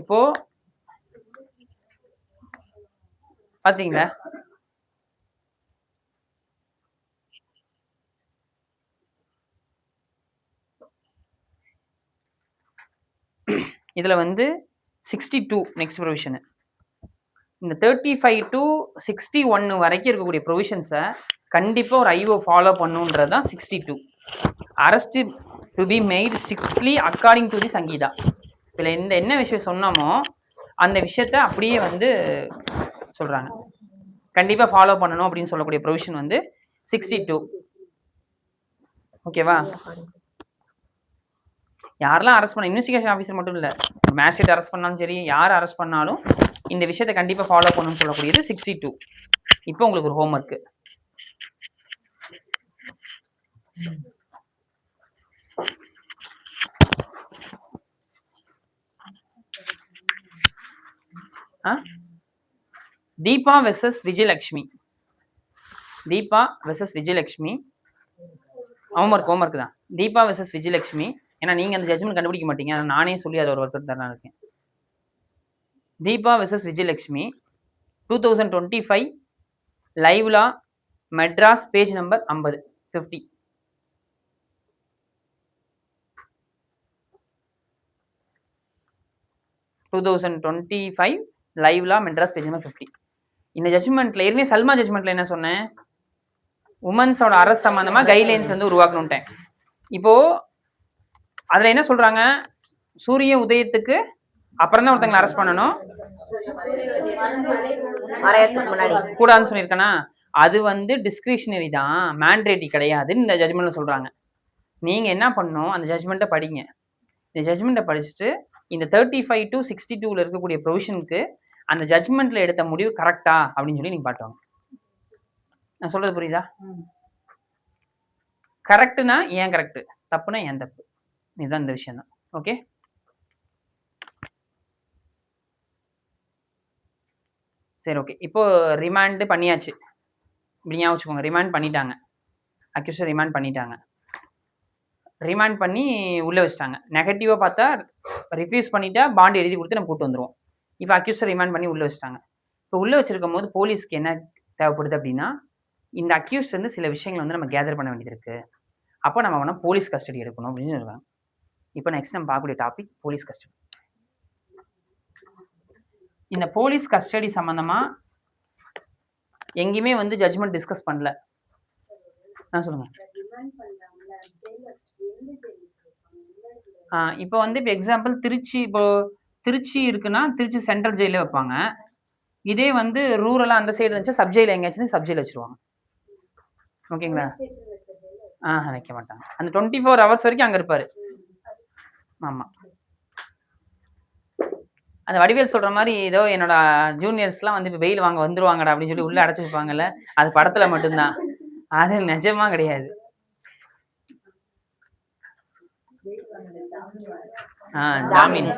இப்போ பாத்தீங்களா, இதில் வந்து 62 நெக்ஸ்ட் ப்ரொவிஷனு. இந்த 35 to 61 வரைக்கும் இருக்கக்கூடிய ப்ரொவிஷன்ஸை கண்டிப்பாக ஒரு ஐஓ ஃபாலோ பண்ணுன்றது தான் 62. Arrest to be made strictly according to the Sangeetha. இதில் என்ன விஷயம் சொன்னோமோ அந்த விஷயத்த அப்படியே வந்து சொல்கிறாங்க, கண்டிப்பாக ஃபாலோ பண்ணணும் அப்படின்னு சொல்லக்கூடிய ப்ரொவிஷன் வந்து 62. ஓகேவா? யாரெல்லாம் அரெஸ்ட் பண்ண, இன்வெஸ்டிகேஷன் ஆஃபீஸர் மட்டும் இல்லை, மேஜிஸ்ட்ரேட் அரெஸ்ட் பண்ணாலும் சரி, யார் அரெஸ்ட் பண்ணாலும் இந்த விஷயத்தை கண்டிப்பாக ஃபாலோ பண்ணணும்னு சொல்லக்கூடியது 62. இப்போ உங்களுக்கு ஒரு homework. Deepa versus Vijayalakshmi. Deepa versus Vijayalakshmi. Homework தான். தீபா வெர்சஸ் விஜயலட்சுமி. ஏன்னா நீங்கள் அந்த ஜட்ஜ்மெண்ட் கண்டுபிடிக்க மாட்டீங்க, அதை நானே சொல்லி அதை ஒரு ஒர்க் தரேன் இருக்கேன். Deepa versus Vijayalakshmi 2025 LiveLaw Madras page number 50. LiveLaw Madras page number 50. இந்த ஜட்ஜ்மெண்ட்ல ஏற்கனவே சல்மா ஜட்ஜ்மெண்ட்ல என்ன சொன்னேன், உமன்ஸோட அரெஸ்ட் சம்பந்தமா கைட்லைன்ஸ் வந்து உருவாக்கணும்ட்டேன். இப்போ அதுல என்ன சொல்றாங்க, சூரிய உதயத்துக்கு அப்புறம் தான் ஒருத்தங்களை அரெஸ்ட் பண்ணணும், கூடாதுன்னு சொல்லியிருக்கேனா? அது வந்து டிஸ்கிரிஷனரி தான், மேண்டேட்டரி கிடையாதுன்னு இந்த ஜட்ஜ்மெண்ட்ல சொல்றாங்க. நீங்க என்ன பண்ணணும், அந்த ஜட்ஜ்மெண்ட்டை படிங்க. இந்த ஜட்ஜ்மெண்ட்டை படிச்சுட்டு இந்த 35 to 62 இருக்கக்கூடிய ப்ரொவிஷனுக்கு அந்த ஜட்ஜ்மெண்ட்ல எடுத்த முடிவு கரெக்டா அப்படின்னு சொல்லி நீங்க பாட்டுவாங்க. நான் சொல்றது புரியுதா? கரெக்டுனா ஏன் கரெக்ட், தப்புனா ஏன் தப்பு, இதுதான் இந்த விஷயம் தான். ஓகே, சரி ஓகே. இப்போ ரிமாண்ட் பண்ணியாச்சு, இப்படி ஞாபகம் வச்சுக்கோங்க. ரிமாண்ட் பண்ணிட்டாங்க, அக்யூஸ்டை ரிமாண்ட் பண்ணிட்டாங்க. ரிமாண்ட் பண்ணி உள்ளே வச்சிட்டாங்க. நெகட்டிவாக பார்த்தா ரிஃப்யூஸ் பண்ணிட்டா பாண்ட் எழுதி கொடுத்து நம்ம கூட்டு வந்துடுவோம். இப்போ அக்யூஸ்டை ரிமாண்ட் பண்ணி உள்ளே வச்சிட்டாங்க. இப்போ உள்ளே வச்சிருக்கும் போது போலீஸ்க்கு என்ன தேவைப்படுது அப்படின்னா, இந்த அக்யூஸ்ட் வந்து சில விஷயங்கள் வந்து நம்ம கேதர் பண்ண வேண்டியது இருக்குது. அப்போ நம்ம வேணால் போலீஸ் கஸ்டடி எடுக்கணும் அப்படின்னு சொல்லுவாங்க. இப்போ நெக்ஸ்ட் நம்ம பார்க்கக்கூடிய டாபிக் போலீஸ் கஸ்டடி. இந்த போலீஸ் கஸ்டடி சம்மந்தமாக எங்கேயுமே வந்து ஜட்ஜ்மெண்ட் டிஸ்கஸ் பண்ணல. சொல்லுங்க. இப்போ வந்து இப்போ எக்ஸாம்பிள் திருச்சி இருக்குன்னா திருச்சி சென்ட்ரல் ஜெயிலில் வைப்பாங்க. இதே வந்து ரூரலாக அந்த சைடு இருந்துச்சு சப் ஜெயில் எங்கேயாச்சும் சப் ஜெயில் வச்சுருவாங்க. ஓகேங்களா? வைக்க மாட்டாங்க. அந்த 24 hours வரைக்கும் அங்கே இருப்பார். ஆமாம், அந்த வடிவேல் சொல்கிற மாதிரி ஏதோ என்னோட ஜூனியர்ஸ்லாம் வந்து இப்போ வெயில் வாங்க வந்துருவாங்கடா அப்படின்னு சொல்லி உள்ளே அடைச்சி வைப்பாங்கல்ல, அது படத்தில் மட்டும்தான், அது நிஜமா கிடையாது. ஜாமீன்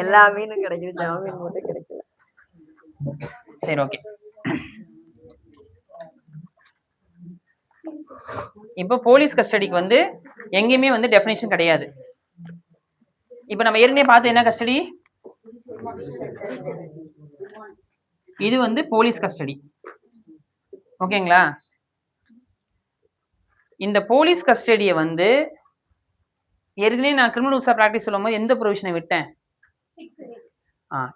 எல்லா மீனும் கிடைக்குது, ஜாமீன் மட்டும் கிடைக்கல. சரி ஓகே. இப்போ போலீஸ் கஸ்டடிக்கு வந்து எங்கேயுமே வந்து டெஃபினிஷன் கிடையாது. இப்போ நம்ம ஏற்கனவே பார்த்து என்ன கஸ்டடி, இது வந்து போலீஸ் கஸ்டடி. ஓகேங்களா? இந்த போலீஸ் கஸ்டடியை வந்து ஏற்கனவே நான் கிரிமினல் ரூல்ஸ் ஆஃப் பிராக்டிஸ் சொல்லும் போது எந்த ப்ரொவிஷனை விட்டேன்,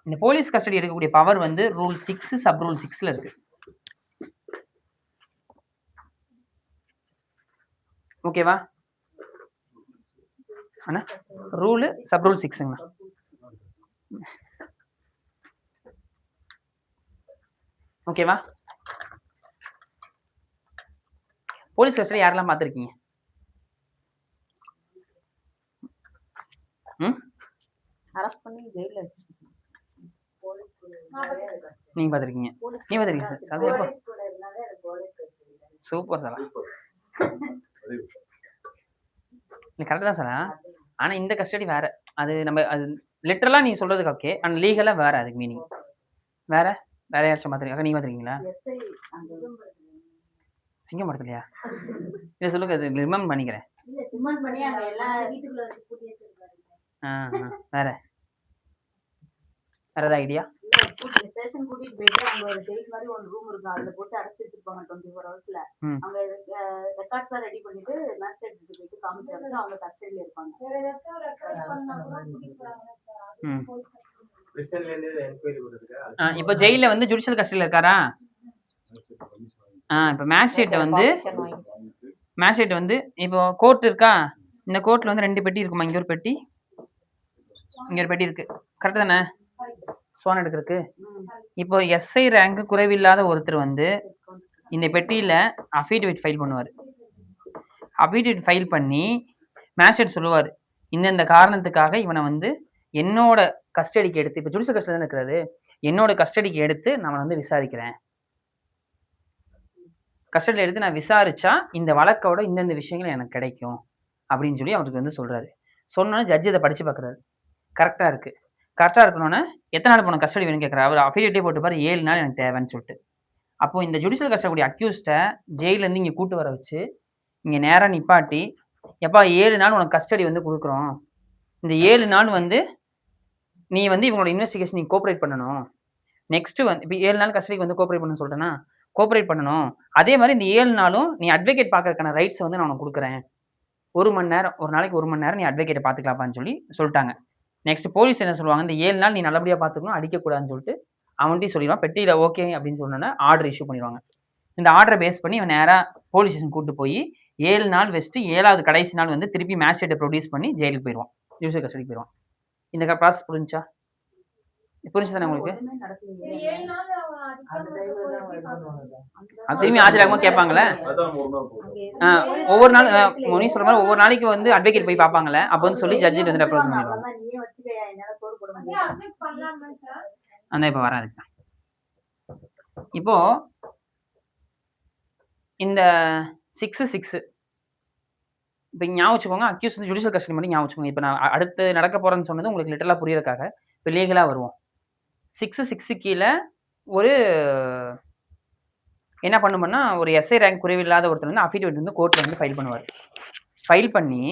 இந்த போலீஸ் கஸ்டடி எடுக்கக்கூடிய பவர் வந்து ரூல் 6 சப் ரூல் 6ல இருக்கு. ஓகேவா? அண்ணா ரூல் சப் ரூல் 6ங்கண்ணா. ஓகேவா? போலீஸ் கஸ்டடி யாரெல்லாம் பார்த்துருக்கீங்க? அரெஸ்ட் பண்ணி ஜெயில வச்சிருக்கீங்க. நீங்க பார்த்துருக்கீங்க? நீ பார்த்துருக்கீங்க சார்? அது எப்போ? சூப்பர் சார், கரெக்டாக தான் சார். ஆனால் இந்த கஸ்டடி வேற, அது நம்ம அது லிட்டரலாக நீங்கள் சொல்கிறதுக்கு ஓகே, ஆனால் லீகலாக வேறு, அதுக்கு மீனிங் வேறு. வேற யாராச்சும் பார்த்துருக்கீங்க? நீங்கள் பார்த்துருக்கீங்களா? சிங்கம் படத்துலையா? இதை சொல்லுங்க, அது ரிமெம்பர் பண்ணிக்கிறேன். வேற வேற ஏதாவது ஐடியா? ஸ்டேஷன் கூட்டிட்டு போயிட்டு அங்க ஒரு ஜெயில் மாதிரி ஒரு ரூம் இருக்கும், அதுல போட்டு அடைச்சு வச்சிருப்பாங்க 24 ஹவர்ஸ்ல. அங்க ரெக்கார்ட்ஸ் எல்லாம் ரெடி பண்ணிட்டு மேஜிஸ்ட்ரேட் போயிட்டு காமிச்சு அவங்க கஸ்டடியில இருப்பாங்க. இப்போ ஜெயில வந்து ஜுடிஷியல் கஸ்டடியில இருக்காரா? இப்போ மேஜிஸ்ட்ரேட் வந்து இப்போ கோர்ட் இருக்கா, இந்த கோர்ட்ல வந்து 2 பெட்டி இருக்குமா, இங்க ஒரு பெட்டி இங்க ஒரு பெட்டி இருக்கு, கரெக்ட் தானே ஸ்வான் எடுக்கிறதுக்கு? இப்போ எஸ்ஐ ரேங்க் குறைவில்லாத ஒருத்தர் வந்து இந்த பெட்டியில அஃபிடவிட் ஃபைல் பண்ணுவார். அஃபிடவிட் ஃபைல் பண்ணி மேஜிஸ்ட்ரேட் சொல்லுவார், இந்த காரணத்துக்காக இவனை வந்து என்னோட கஸ்டடிக்கு எடுத்து, இப்போ ஜுடிஷியல் கஸ்டடி தான் இருக்கிறாரு, என்னோட கஸ்டடிக்கு எடுத்து நான் வந்து விசாரிக்கிறேன், கஸ்டடியில் எடுத்து நான் விசாரிச்சா இந்த வழக்கோட இந்தந்த விஷயங்கள் எனக்கு கிடைக்கும் அப்படின்னு சொல்லி அவருக்கு வந்து சொல்றாரு. சொன்னோன்னே ஜட்ஜ் இதை படிச்சு பார்க்குறாரு, கரெக்டாக இருக்கு. கரெக்டாக இருக்கணும்னா எத்தனை நாள் போன கஸ்டடி வேணும்னு கேட்குறாரு. அவர் அஃபிடேவிட்டே போட்டு பாரு 7 நாள் எனக்கு தேவைன்னு சொல்லிட்டு. அப்போ இந்த ஜுடிஷியல் கஸ்டடி அக்யூஸ்டை ஜெயிலேருந்து இங்கே கூட்டு வர வச்சு இங்கே நேராக நிப்பாட்டி, எப்பா 7 நாள் உனக்கு கஸ்டடி வந்து கொடுக்குறோம், இந்த 7 நாள் வந்து நீ வந்து இவங்களோட இன்வெஸ்டிகேஷன் நீ கோஆப்ரேட் பண்ணணும். நெக்ஸ்ட் வந்து இப்போ 7 நாள் கஸ்டடிக்கு வந்து கோஆப்ரேட் பண்ணணும்னு சொல்லிட்டேன்னா கோஆப்ரேட் பண்ணணும். அதே மாதிரி இந்த 7 நாளும் நீ அட்வொகேட் பார்க்கறதுக்கான ரைட்ஸ் வந்து நான் உனக்கு கொடுக்குறேன். 1 மணி நேரம், ஒரு நாளைக்கு 1 மணி நேரம் நீ அட்வொகேட்டை பார்த்துக்கலாப்பான்னு சொல்லி சொல்லிட்டாங்க. நெக்ஸ்ட் போலீஸ் என்ன சொல்லுவாங்க, இந்த 7 நாள் நீ நல்லபடியாக பார்த்துக்கணும், அடிக்கக்கூடாதுன்னு சொல்லிட்டு அவன்கிட்டையும் சொல்லிடுவான். பெட்டியில் ஓகே அப்படின்னு சொன்னோன்னா ஆர்டர் இஷ்யூ பண்ணிடுவாங்க. இந்த ஆர்டரை பேஸ் பண்ணி இவன் நேராக போலீஸ் ஸ்டேஷன் கூட்டு போய் 7 நாள் வச்சுட்டு 7வது கடைசி நாள் வந்து திருப்பி மேஜிஸ்ட்ரேட்டை ப்ரொடியூஸ் பண்ணி ஜெயிலுக்கு போயிடுவான், ஜுடிஷியல் கஸ்டடிக்கு போயிடுவான். இந்த ப்ராசஸ் புரிஞ்சா? புரிஞ்சு தானே உங்களுக்கு? அது திரும்பி ஆஜராகும் கேட்பாங்களே, ஒவ்வொரு நாள் முனி சொல்ற மாதிரி ஒவ்வொரு நாளைக்கு வந்து அட்வொகேட் போய் பார்ப்பாங்களே, அப்போ வந்து சொல்லி ஜட்ஜி வந்து ரெப்ரசன்ட் பண்ணிடுவாங்க. அந்த இப்போ வராது. இப்போ இந்த 6 இப்போ ஞாபகம் வச்சுக்கோங்க, அக்யூஸ் வந்து ஜுடிஷியல் கஸ்டடி மட்டும் ஞாபகம் வச்சுக்கோங்க. இப்போ நான் அடுத்து நடக்க போறேன்னு சொன்னது உங்களுக்கு லிட்டரலாக புரியறதுக்காக இப்போ லீகலாக வருவோம். 6 கீழே ஒரு என்ன பண்ணுவோம்னா, ஒரு எஸ்ஐ ரேங்க் குறைவில்லாத ஒருத்தர் வந்து அஃபிடவிட் வந்து கோர்ட்டில் வந்து ஃபைல் பண்ணுவார். ஃபைல் பண்ணி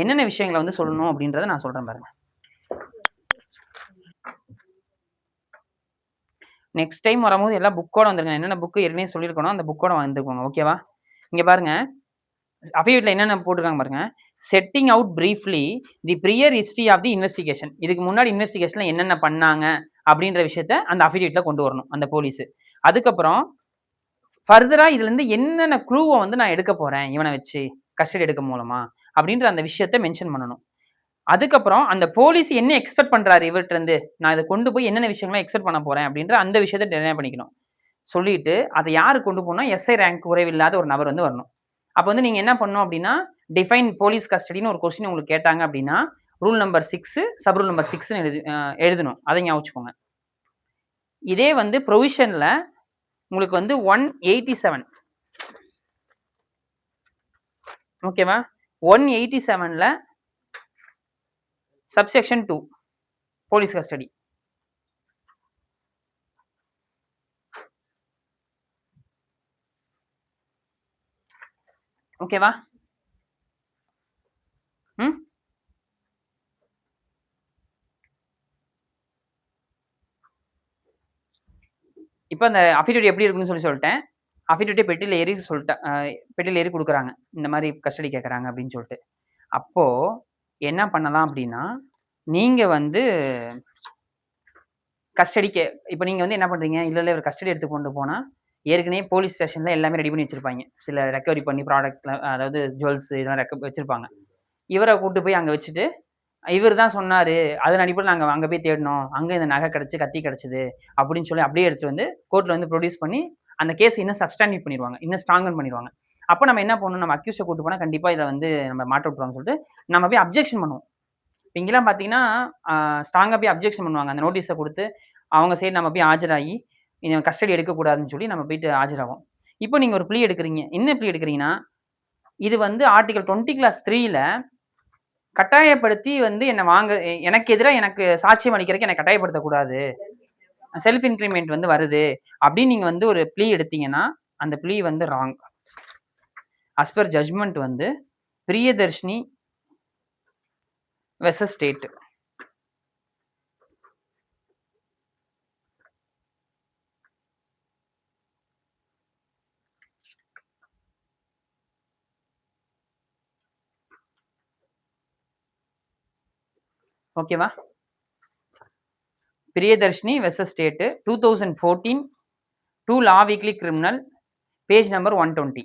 என்னென்ன விஷயங்களை வந்து சொல்லணும் அப்படின்றத நான் சொல்கிறேன் பாருங்க. நெக்ஸ்ட் டைம் வரும்போது எல்லாம் புக்கோட வந்துருங்க. என்னென்ன புக்கு ஏற்கனவே சொல்லியிருக்கணும் அந்த புக்கோட வந்துருக்கோங்க, ஓகேவா? இங்கே பாருங்க, அஃபிடவிட்ல என்னென்ன போட்டிருக்காங்க பாருங்க. Setting out briefly the prior history of the investigation. இதுக்கு முன்னாடி இன்வெஸ்டிகேஷன்ல என்னென்ன பண்ணாங்க அப்படின்ற விஷயத்த அந்த அஃபிடவிட்ல கொண்டு வரணும் அந்த போலீஸ். அதுக்கப்புறம் ஃபர்தரா இதுல இருந்து என்னென்ன க்ளூவை வந்து நான் எடுக்க போறேன் இவனை வச்சு கஸ்டடி எடுக்க மூலமா அப்படின்ற அந்த விஷயத்த மென்ஷன் பண்ணணும். அதுக்கப்புறம் அந்த போலீஸ் என்ன எக்ஸ்பெக்ட் பண்றாரு இவர்கிட்ட இருந்து, நான் இதை கொண்டு போய் என்னென்ன விஷயங்கள்லாம் எக்ஸ்பெக்ட் பண்ண போறேன் அப்படின்ற அந்த விஷயத்த டிசைன் பண்ணிக்கணும். சொல்லிட்டு அதை யாரு கொண்டு போனா எஸ்ஐ ரேங்க் குறைவில்லாத ஒரு நபர் வந்து வரணும். அப்போ வந்து நீங்க என்ன பண்ணணும் அப்படின்னா, டிஃபைன் போலீஸ் கஸ்டடின்னு ஒரு கொஸ்டின் உங்களுக்கு கேட்டாங்க அப்படின்னா rule number 6 sub rule number 6 எழுதணும். அதை ஞாபகம் வச்சுக்கோங்க. இதே வந்து ப்ரொவிஷன்ல உங்களுக்கு வந்து 187 ஓகேவா? 187ல சப்செக்ஷன் 2 போலீஸ் கஸ்டடி. ஓகேவா? இப்போ அந்த அஃபிடவிட் எப்படி இருக்குன்னு சொல்லிட்டேன். அஃபிடவிட்டே பெட்டியில் ஏறி சொல்லிட்டேன், பெட்டியில் ஏறி கொடுக்குறாங்க, இந்த மாதிரி கஸ்டடி கேட்குறாங்க அப்படின்னு சொல்லிட்டு. அப்போது என்ன பண்ணலாம் அப்படின்னா, நீங்கள் வந்து கஸ்டடிக்கு இப்போ நீங்கள் வந்து என்ன பண்ணுறீங்க, இல்லை ஒரு கஸ்டடி எடுத்து கொண்டு போனால் ஏற்கனவே போலீஸ் ஸ்டேஷனில் எல்லாமே ரெடி பண்ணி வச்சுருப்பாங்க. சில ரெக்கவரி பண்ணி ப்ராடக்ட்ஸில், அதாவது ஜுவல்ஸ் இதெல்லாம் வச்சுருப்பாங்க. இவரை கூப்பிட்டு போய் அங்கே வச்சுட்டு, இவர் தான் சொன்னார், அதன் அடிப்படையில் நாங்கள் அங்கே போய் தேடினோம், அங்கே இந்த நகை கிடச்சி கத்தி கிடச்சிது அப்படின்னு சொல்லி அப்படியே எடுத்துகிட்டு வந்து கோர்ட்டில் வந்து ப்ரொடியூஸ் பண்ணி அந்த கேஸ் இன்னும் சப்ஸ்டாண்டிட் பண்ணிடுவாங்க, இன்னும் ஸ்ட்ராங்கன் பண்ணிடுவாங்க. அப்போ நம்ம என்ன பண்ணணும், நம்ம அக்யூஸை கூட்டு போனால் கண்டிப்பாக இதை வந்து நம்ம மாட்ட விட்டுருவாங்கன்னு சொல்லிட்டு நம்ம போய் அப்ஜெக்ஷன் பண்ணுவோம். இங்கெல்லாம் பார்த்தீங்கன்னா ஸ்ட்ராங்காக போய் அப்ஜெக்ஷன் பண்ணுவாங்க. அந்த நோட்டீஸை கொடுத்து அவங்க சைடு நம்ம போய் ஆஜராகி கஸ்டடி எடுக்கக்கூடாதுன்னு சொல்லி நம்ம போயிட்டு ஆஜராகும். இப்போ நீங்கள் ஒரு ப்ளீ எடுக்கிறீங்க. என்ன ப்ளீ எடுக்கிறீங்கன்னா, இது வந்து ஆர்டிகல் 20(3)ல கட்டாயப்படுத்தி வந்து என்னை எனக்கு எதிராக எனக்கு சாட்சியம் அளிக்கிறதுக்கு என்னை கட்டாயப்படுத்தக்கூடாது, செல்ஃப் இன்க்ரிமெண்ட் வந்து வருது அப்படின்னு நீங்கள் வந்து ஒரு ப்ளீ எடுத்தீங்கன்னா அந்த ப்ளீ வந்து ராங். as per ஜட்ஜ்மெண்ட் வந்து பிரியதர்ஷினி வெர்சஸ் ஸ்டேட். ஓகேவா? Priyadarshini versus state 2014 2 law weekly criminal page number 120.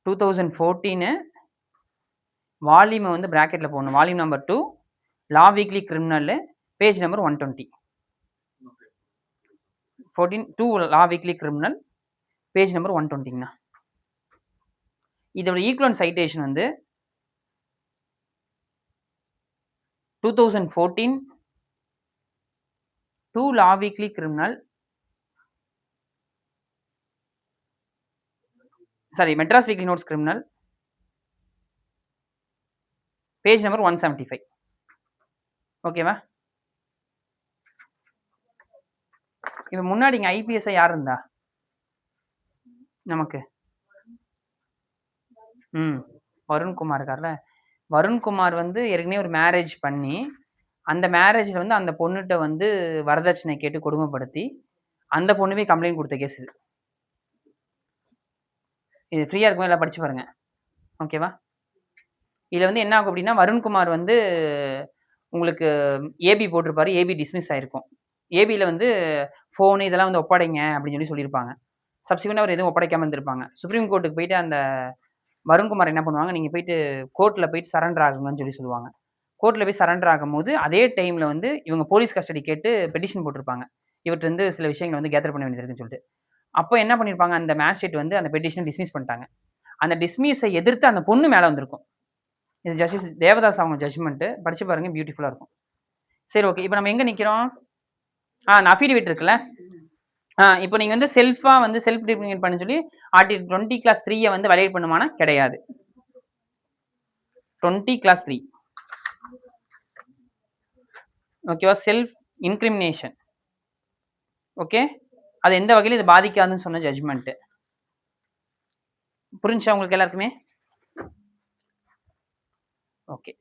2014 volume வந்து பிராக்கெட்ல போடணும். Volume number 2 law weekly criminal page number 120. 2 law weekly criminal page number 120ங்கண்ணா. இதோட ஈக்குவலன்ட் சைட்டேஷன் வந்து 2014 2 law weekly criminal Madras weekly notes criminal page number 175. ஓகேவா? இப்போ முன்னாடி இங்கே ஐபிஎஸ்ஐ யார் இருந்தா நமக்கு? வருண்குமார் இருக்கார்ல. வருண்குமார் வந்து ஏற்கனவே ஒரு மேரேஜ் பண்ணி அந்த மேரேஜில் வந்து அந்த பொண்ணுகிட்ட வந்து வரதட்சணை கேட்டு கொடுமைப்படுத்தி அந்த பொண்ணுமே கம்ப்ளைண்ட் கொடுத்த கேஸ் இது. இது ஃப்ரீயாக இருக்கும், எல்லாம் படிச்சு பாருங்க. ஓகேவா? இதில் வந்து என்ன ஆகும் அப்படின்னா, வருண்குமார் வந்து உங்களுக்கு ஏபி போட்டிருப்பாரு, ஏபி டிஸ்மிஸ் ஆகிருக்கும். ஏபியில் வந்து ஃபோனு இதெல்லாம் வந்து ஒப்படைங்க அப்படின்னு சொல்லியிருப்பாங்க. சப்சிக்வெண்ட்டாக அவர் எதுவும் ஒப்படைக்காமல் இருந்திருப்பாங்க. சுப்ரீம் கோர்ட்டுக்கு போயிட்டு அந்த வருண்குமார் என்ன பண்ணுவாங்க, நீங்கள் போயிட்டு கோர்ட்டில் போயிட்டு சரண்டர் ஆகுங்கன்னு சொல்லுவாங்க. கோர்ட்டில் போய் சரண்டர் ஆகும்போது அதே டைமில் வந்து இவங்க போலீஸ் கஸ்டடி கேட்டு பெட்டிஷன் போட்டிருப்பாங்க. இவர்கிட்ட வந்து சில விஷயங்கள் வந்து கேதர் பண்ண வேண்டியது இருக்குன்னு சொல்லிட்டு. அப்போ என்ன பண்ணியிருப்பாங்க, அந்த மேஜிஸ்ட்ரேட் வந்து அந்த பெட்டிஷனை டிஸ்மிஸ் பண்ணிட்டாங்க. அந்த டிஸ்மிஸை எதிர்த்து அந்த பொண்ணு மேலே வந்திருக்கும். இது ஜஸ்டிஸ் தேவதாஸ் அவங்க ஜட்ஜ்மெண்ட்டு படிச்சு பாருங்க, பியூட்டிஃபுல்லாக இருக்கும். சரி, ஓகே. இப்போ நம்ம எங்கே நிற்கிறோம்? அஃபிடவிட் இருக்குல்ல. இப்போ நீங்கள் வந்து செல்ஃபாக வந்து செல்ஃப் டிஃபைன் பண்ண சொல்லி ஆர்டிகல் 20 கிளாஸ் 3 வந்து வயலேட் பண்ணுமானா கிடையாது. 20 கிளாஸ் 3 ஓகேவா? Self incrimination. ஓகே, அது எந்த வகையில் இது பாதிக்காதுன்னு சொன்ன ஜட்ஜ்மெண்ட்டு. புரிஞ்சா உங்களுக்கு எல்லாருக்குமே? ஓகே.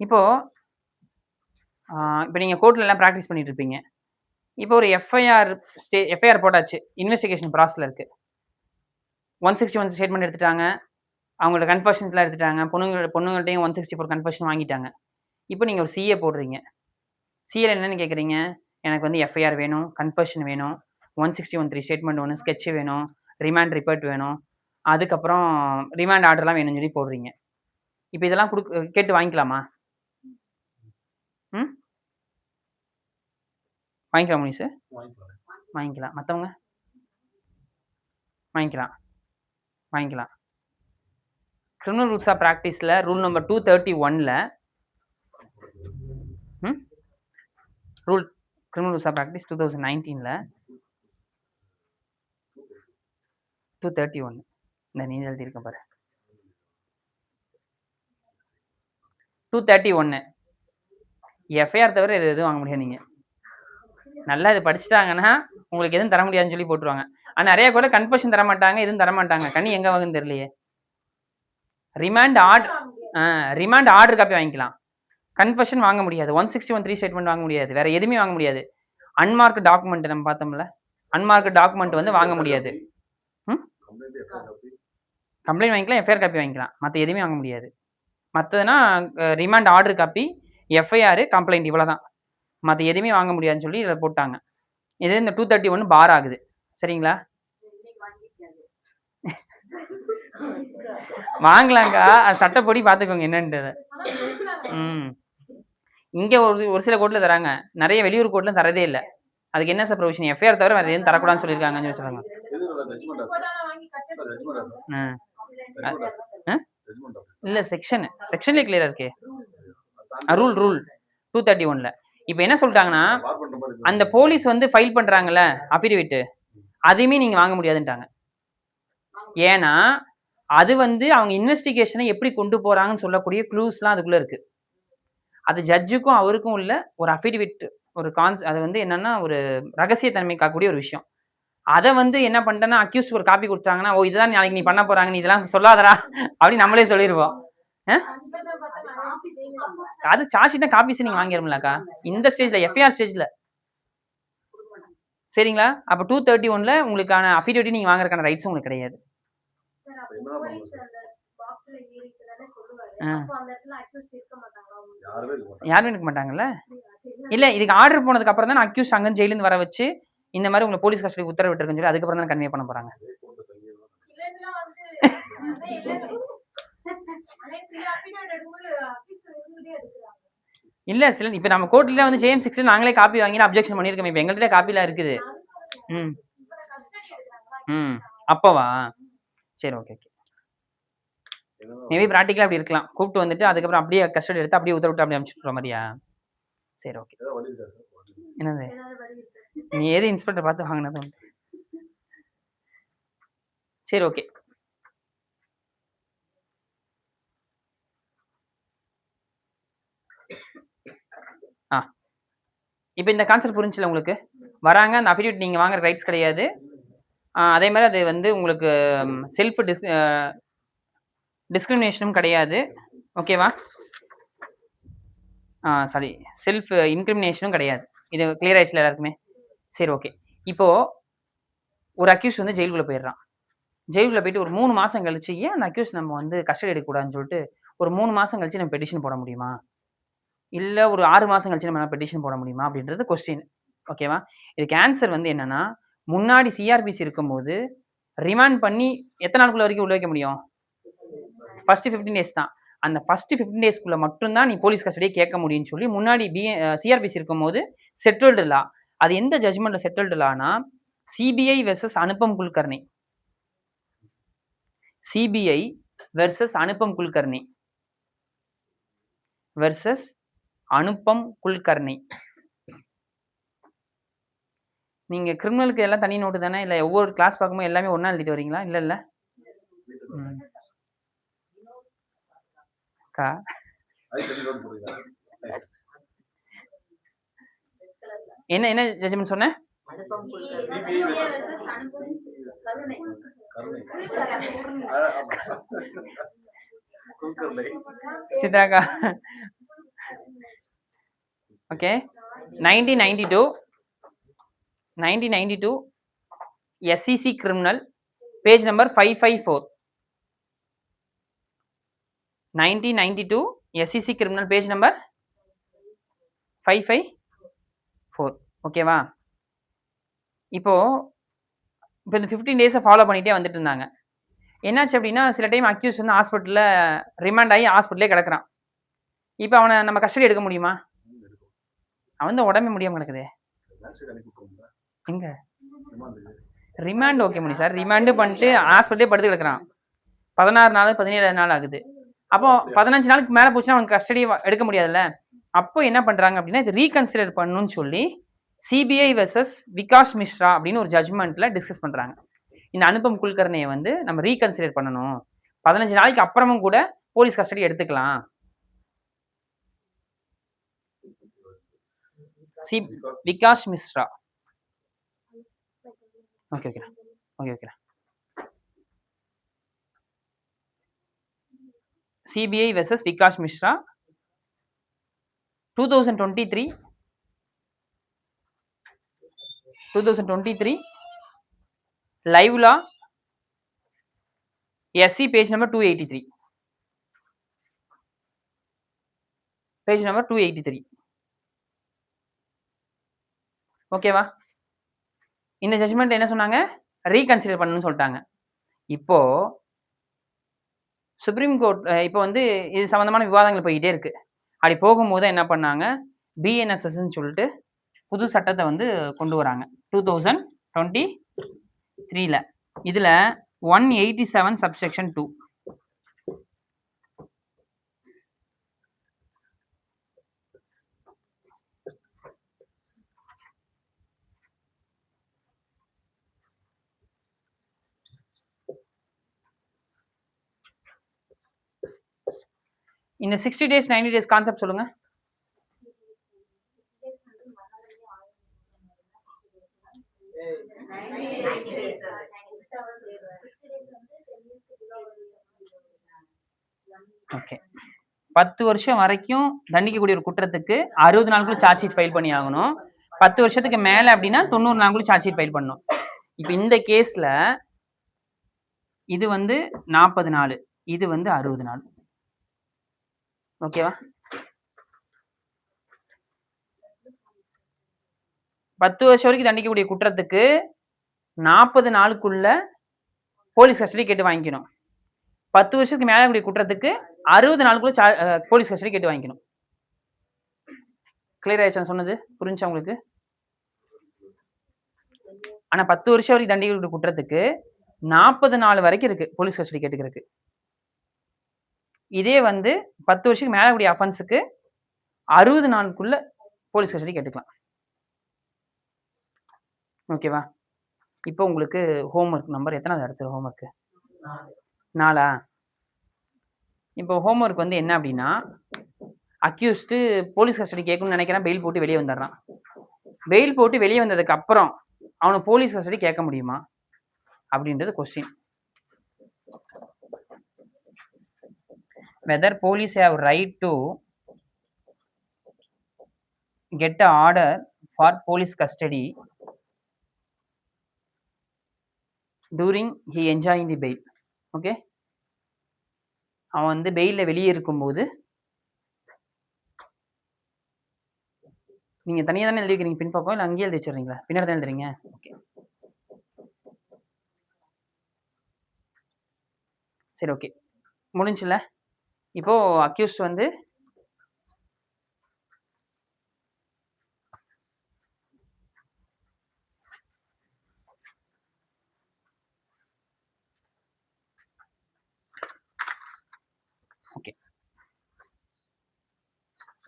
இப்போ நீங்கள் கோர்ட்டில் எல்லாம் ப்ராக்டிஸ் பண்ணிட்டு இருப்பீங்க. இப்போ ஒரு எஃப்ஐஆர் போட்டாச்சு, இன்வெஸ்டிகேஷன் ப்ராசஸில் இருக்குது. 161 ஸ்டேட்மெண்ட் எடுத்துட்டாங்க, அவங்களோட கன்ஃபர்ஷன்ஸ்லாம் எடுத்துட்டாங்க, பொண்ணுங்கள்ட்டையும் 164 கன்ஃபர்ஷன் வாங்கிட்டாங்க. இப்போ நீங்கள் ஒரு சிஏ போடுறீங்க. சிஏல என்னென்னு கேட்குறீங்க, எனக்கு வந்து எஃப்ஐஆர் வேணும், கன்ஃபர்ஷன் வேணும், 161 ஸ்டேட்மெண்ட் ஒன்று, ஸ்கெட்ச் வேணும், ரிமாண்ட் ரிப்போர்ட் வேணும், அதுக்கப்புறம் ரிமாண்ட் ஆர்டர்லாம் வேணும்னு சொல்லி போடுறீங்க. இப்போ இதெல்லாம் கேட்டு வாங்கிக்கலாமா? வாங்கிக்கலாம் முனிசு? வாங்கிக்கலாம். மற்றவங்க வாங்கிக்கலாம். கிரிமினல் ரூல்ஸ் ஆஃப் ப்ராக்டிஸில் ரூல் நம்பர் 231ல் rule criminal rules of practice 2019ல் 231 இந்த நீ எழுதியிருக்க பாரு. 231 எஃப்ஐஆர் தவிர இது எதுவும் வாங்க முடியாது. நீங்கள் நல்லா இது படிச்சுட்டாங்கன்னா உங்களுக்கு எதுவும் தர முடியாதுன்னு சொல்லி போட்டுருவாங்க. ஆனால் நிறைய கூட கன்ஃபர்ஷன் தர மாட்டாங்க, எதுவும் தர மாட்டாங்க. கண்ணி எங்கே வாங்குன்னு தெரியலையே. ரிமாண்ட் ஆர்டர் காப்பி வாங்கிக்கலாம், கன்ஃபர்ஷன் வாங்க முடியாது. 161 ஸ்டேட்மெண்ட் வாங்க முடியாது, வேற எதுவுமே வாங்க முடியாது. அன்மார்க் டாக்குமெண்ட் நம்ம பார்த்தோம்ல, அன்மார்க் டாக்குமெண்ட் வந்து வாங்க முடியாது. கம்ப்ளைண்ட் வாங்கிக்கலாம், எஃப்ஐஆர் காப்பி வாங்கிக்கலாம், மற்ற எதுவுமே வாங்க முடியாது. மற்றதுனா remand order copy, FIR, complaint, இவ்வளோதான். மற்ற எதுவுமே வாங்க முடியாதுன்னு சொல்லி இதில் போட்டாங்க. இது இந்த 231 பார் ஆகுது. சரிங்களா? வாங்கலாங்கா, சட்டப்படி பார்த்துக்கோங்க என்னன்றது. இங்கே ஒரு சில கோர்ட்டில் தராங்க, நிறைய வெளியூர் கோர்ட்டில் தரதே இல்லை. அதுக்கு என்ன சார் ப்ரொவிஷன்? எஃப்ஐஆர் தவிர வேறு எதுவும் தரக்கூடாதுன்னு சொல்லியிருக்காங்கன்னு சொல்லுவாங்க. இல்லை, செக்ஷன்லேயே கிளியராக இருக்கே ரூல் 231ல். இப்போ என்ன சொல்லிட்டாங்கன்னா, அந்த போலீஸ் வந்து ஃபைல் பண்ணுறாங்கல்ல அஃபிடவிட், அதையுமே நீங்கள் வாங்க முடியாதுன்ட்டாங்க. ஏன்னா அது வந்து அவங்க இன்வெஸ்டிகேஷனை எப்படி கொண்டு போகிறாங்கன்னு சொல்லக்கூடிய க்ளூஸ்லாம் அதுக்குள்ளே இருக்குது. அது ஜட்ஜுக்கும் அவருக்கும் உள்ள ஒரு அஃபிடவிட், ஒரு அது வந்து என்னென்னா ஒரு ரகசியத்தன்மை காக்கக்கூடிய ஒரு விஷயம். அதை வந்து என்ன பண்ணிட்டேன்னா, அக்யூஸ்ட் ஒரு காப்பி கொடுத்தாங்கன்னா, ஓ இதுதான் நாளைக்கு நீ பண்ண போகிறாங்க, நீ இதெல்லாம் சொல்லாதரா அப்படின்னு நம்மளே சொல்லிடுவோம். அது சார்ஜ் ஷீட்னா காப்பீஸ் நீங்கள் வாங்கிடும்லக்கா இந்த ஸ்டேஜில், எஃப்ஐஆர் ஸ்டேஜில். சரிங்களா? அப்போ 231ல் உங்களுக்கான அஃபிடவிட் நீங்கள் வாங்குறதுக்கான ரைட்ஸும் உங்களுக்கு கிடையாது. யாருமே இருக்க மாட்டாங்கல்ல. இல்ல இதுக்கு ஆர்டர் போனதுக்கு அப்புறம் தான் அக்யூஸ் அங்க ஜெயில இருந்து வர வச்சு இந்த மாதிரி உங்களை போலீஸ் கஸ்டடி உத்தரவிட்டிருக்குன்னு சொல்லி அதுக்கப்புறம் தான் கன்வே பண்ண போறாங்க. இல்ல சில இப்ப நம்ம கோர்ட்ல வந்து JM6 நாங்களே காப்பி வாங்கி அப்ஜெக்ஷன் பண்ணிருக்கோம். இப்ப எங்கள்கிட்ட காப்பிலாம் இருக்குது. அப்பவா சரி ஓகே ஓகே. மேபி பிராக்டிக்கலா அப்படி இருக்கலாம். கூப்பிட்டு வந்துட்டு அதுக்கப்புறம் அப்படியே கஸ்டடி எடுத்து அப்படியே உத்தரவிட்டு அப்படியே அனுப்பிச்சுட்ற மாதிரியா? சரி ஓகே. என்னது நீ ஏது இன்ஸ்பெக்டர் பார்த்து வாங்கினது? சரி ஓகே. இப்போ இந்த கான்செப்ட் புரிஞ்சுல உங்களுக்கு? வராங்க, அந்த அஃபிடேவிட் நீங்கள் வாங்குற ரைட்ஸ் கிடையாது. அதே மாதிரி அது வந்து உங்களுக்கு செல்ஃப் டிஸ்கிரிமினேஷனும் கிடையாது. ஓகேவா? சாரி, செல்ஃப் இன்கிரிமினேஷனும் கிடையாது. இது கிளியர் ஆயிடுச்சுல எல்லாருக்குமே? சரி ஓகே. இப்போது ஒரு அக்யூஸ் வந்து ஜெயிலுக்குள்ளே போயிடுறான். ஜெயிலுக்குள்ளே போயிட்டு ஒரு 3 மாதம் கழிச்சு ஏன் அந்த அக்யூஸ் நம்ம வந்து கஸ்டடி எடுக்கக்கூடாதுன்னு சொல்லிட்டு ஒரு 3 மாதம் கழிச்சு நம்ம பெட்டிஷன் போட முடியுமா? இல்லை ஒரு 6 மாதம் கழிச்சு நம்ம பெட்டிஷன் போட முடியுமா அப்படின்றது கொஸ்டின். ஓகேவா? இதுக்கு ஆன்சர் வந்து என்னன்னா, முன்னாடி சிஆர்பிசி இருக்கும்போது ரிமாண்ட் பண்ணி எத்தனை நாளுக்குள்ள வரைக்கும் உள்ள வைக்க முடியும்? ஃபர்ஸ்ட் 15 டேஸ் தான். அந்த ஃபர்ஸ்ட் 15 டேஸ்க்குள்ள மட்டும்தான் நீ போலீஸ் கஸ்டடியை கேட்க முடியும்னு சொல்லி முன்னாடி சிஆர்பிசி இருக்கும்போது செட்டில்டு லா. அது எந்த ஜட்ஜ்மெண்ட்ல செட்டில்டு லானா, CBI versus Anupam Kulkarni. CBI versus Anupam Kulkarni versus Anupam Kulkarni. நீங்க கிரிமினலுக்கு எல்லாம் தனி நோட்டு தானே? இல்லை ஒவ்வொரு கிளாஸ் பார்க்கும்போது எல்லாமே ஒன்றா எழுதிட்டு வரீங்களா? இல்லை இல்லை அக்கா என்ன என்ன ஜட்ஜ்மெண்ட் சொன்னேன்? சிதாக்கா okay. 1992 SEC criminal page number 554. 1992 SEC criminal page number 554. ஓகேவா? இப்போ இந்த 15 டேஸை ஃபாலோ பண்ணிட்டே வந்துட்டு இருந்தாங்க. என்னாச்சு அப்படின்னா, சில டைம் அக்யூஸ் வந்து ஹாஸ்பிட்டலில் ரிமாண்ட் ஆகி ஹாஸ்பிட்டலே கிடக்குறான். இப்போ அவனை நம்ம கஸ்டடி எடுக்க முடியுமா? அவன் தான் உடம்பே முடியாமல் கிடக்குது. எங்க ரிமாண்ட் ஓகே பண்ணி சார், ரிமாண்டு பண்ணிட்டு ஹாஸ்பிட்டலே படுத்து கிடக்குறான். 16 நாள் 17 நாள் ஆகுது. அப்போ 15 நாளுக்கு மேலே போச்சுன்னா அவனுக்கு கஸ்டடி எடுக்க முடியாதுல்ல. அப்போ என்ன பண்ணுறாங்க அப்படின்னா, இது ரீகன்சிடர் பண்ணணும்னு சொல்லி சிபிஐ வெர்சஸ் விகாஷ் மிஸ்ரா அப்படின்னு ஒரு ஜட்ஜ்மெண்ட்டில் டிஸ்கஸ் பண்ணுறாங்க. இந்த அனுபம் குல்கர்னியை வந்து நம்ம ரீகன்சிடர் பண்ணணும், 15 நாளைக்கு அப்புறமும் கூட போலீஸ் கஸ்டடி எடுத்துக்கலாம். Vikash Mishra. Okay okay okay okay. CBI versus Vikash Mishra 2023 live law SC page number 283. Page number 283. ஓகேவா? இந்த ஜட்ஜ்மெண்ட் என்ன சொன்னாங்க? ரீகன்சிடர் பண்ணணும்னு சொல்லிட்டாங்க. இப்போ சுப்ரீம் கோர்ட் இப்போ வந்து இது சம்பந்தமான விவாதங்கள் போய்கிட்டே இருக்கு. அப்படி போகும்போது என்ன பண்ணாங்க, BNSSன்னு சொல்லிட்டு புது சட்டத்தை வந்து கொண்டு வராங்க 2023ல. இதுல 187 சப்செக்ஷன் 2. இந்த 60 days 90 days கான்செப்ட் சொல்லுங்க. ஓகே. 10 வருஷம் வரைக்கும் தண்டிக்கக்கூடிய ஒரு குற்றத்துக்கு 60 நாளுக்குள்ள சார்ஜ் ஷீட் ஃபைல் பண்ணி ஆகணும். 10 வருஷத்துக்கு மேல அப்படின்னா 90 நாளுக்குள்ள சார்ஜ் ஷீட் ஃபைல் பண்ணணும். இப்போ இந்த கேஸ்ல இது வந்து 40 நாள், இது வந்து 60 நாள். ஓகேவா? 10 வருஷம் வரைக்கும் தண்டிக்கக்கூடிய குற்றத்துக்கு 40 நாளுக்குள்ள போலீஸ் கஸ்டடி கேட்டு வாங்கிக்கணும். 10 வருஷத்துக்கு மேல கூடிய குற்றத்துக்கு 60 நாளுக்குள்ள போலீஸ் கஸ்டடி கேட்டு வாங்கிக்கணும். கிளியர் ஆயிடுச்சா சொன்னது? புரிஞ்சா உங்களுக்கு? ஆனா 10 வருஷம் வரைக்கும் தண்டிக்கக்கூடிய குற்றத்துக்கு 40 நாள் வரைக்கும் இருக்கு போலீஸ் கஸ்டடி கேட்டுக்கிறதுக்கு. இதே வந்து 10 வருஷத்துக்கு மேல கூடிய அஃபென்ஸுக்கு 60 நாளுக்குள்ள போலீஸ் கஸ்டடி கேட்டுக்கலாம். ஓகேவா? இப்போ உங்களுக்கு ஹோம்வொர்க் நம்பர் எத்தனாவது இடத்துல ஹோம்வொர்க்? 4. இப்போ ஹோம்வொர்க் வந்து என்ன அப்படின்னா, அக்யூஸ்டு போலீஸ் கஸ்டடி கேட்கணும்னு நினைக்கிறான், பெயில் போட்டு வெளியே வந்துடுறான். பெயில் போட்டு வெளியே வந்ததுக்கு அப்புறம் அவனை போலீஸ் கஸ்டடி கேட்க முடியுமா அப்படின்றது question. whether police have right to get an order for police custody during he enjoying the bail. Okay, அவன் வந்து பெயிலில் வெளியே இருக்கும்போது நீங்கள் தனியாக தானே எழுதிக்கிறீங்க பின்பக்கம், இல்லை அங்கேயே எழுதி வச்சுருங்களா? பின்னாடி தான் எழுதுறீங்க. ஓகே சரி, ஓகே முடிஞ்சுல. இப்போ அக்யூஸ்ட் வந்து ஓகே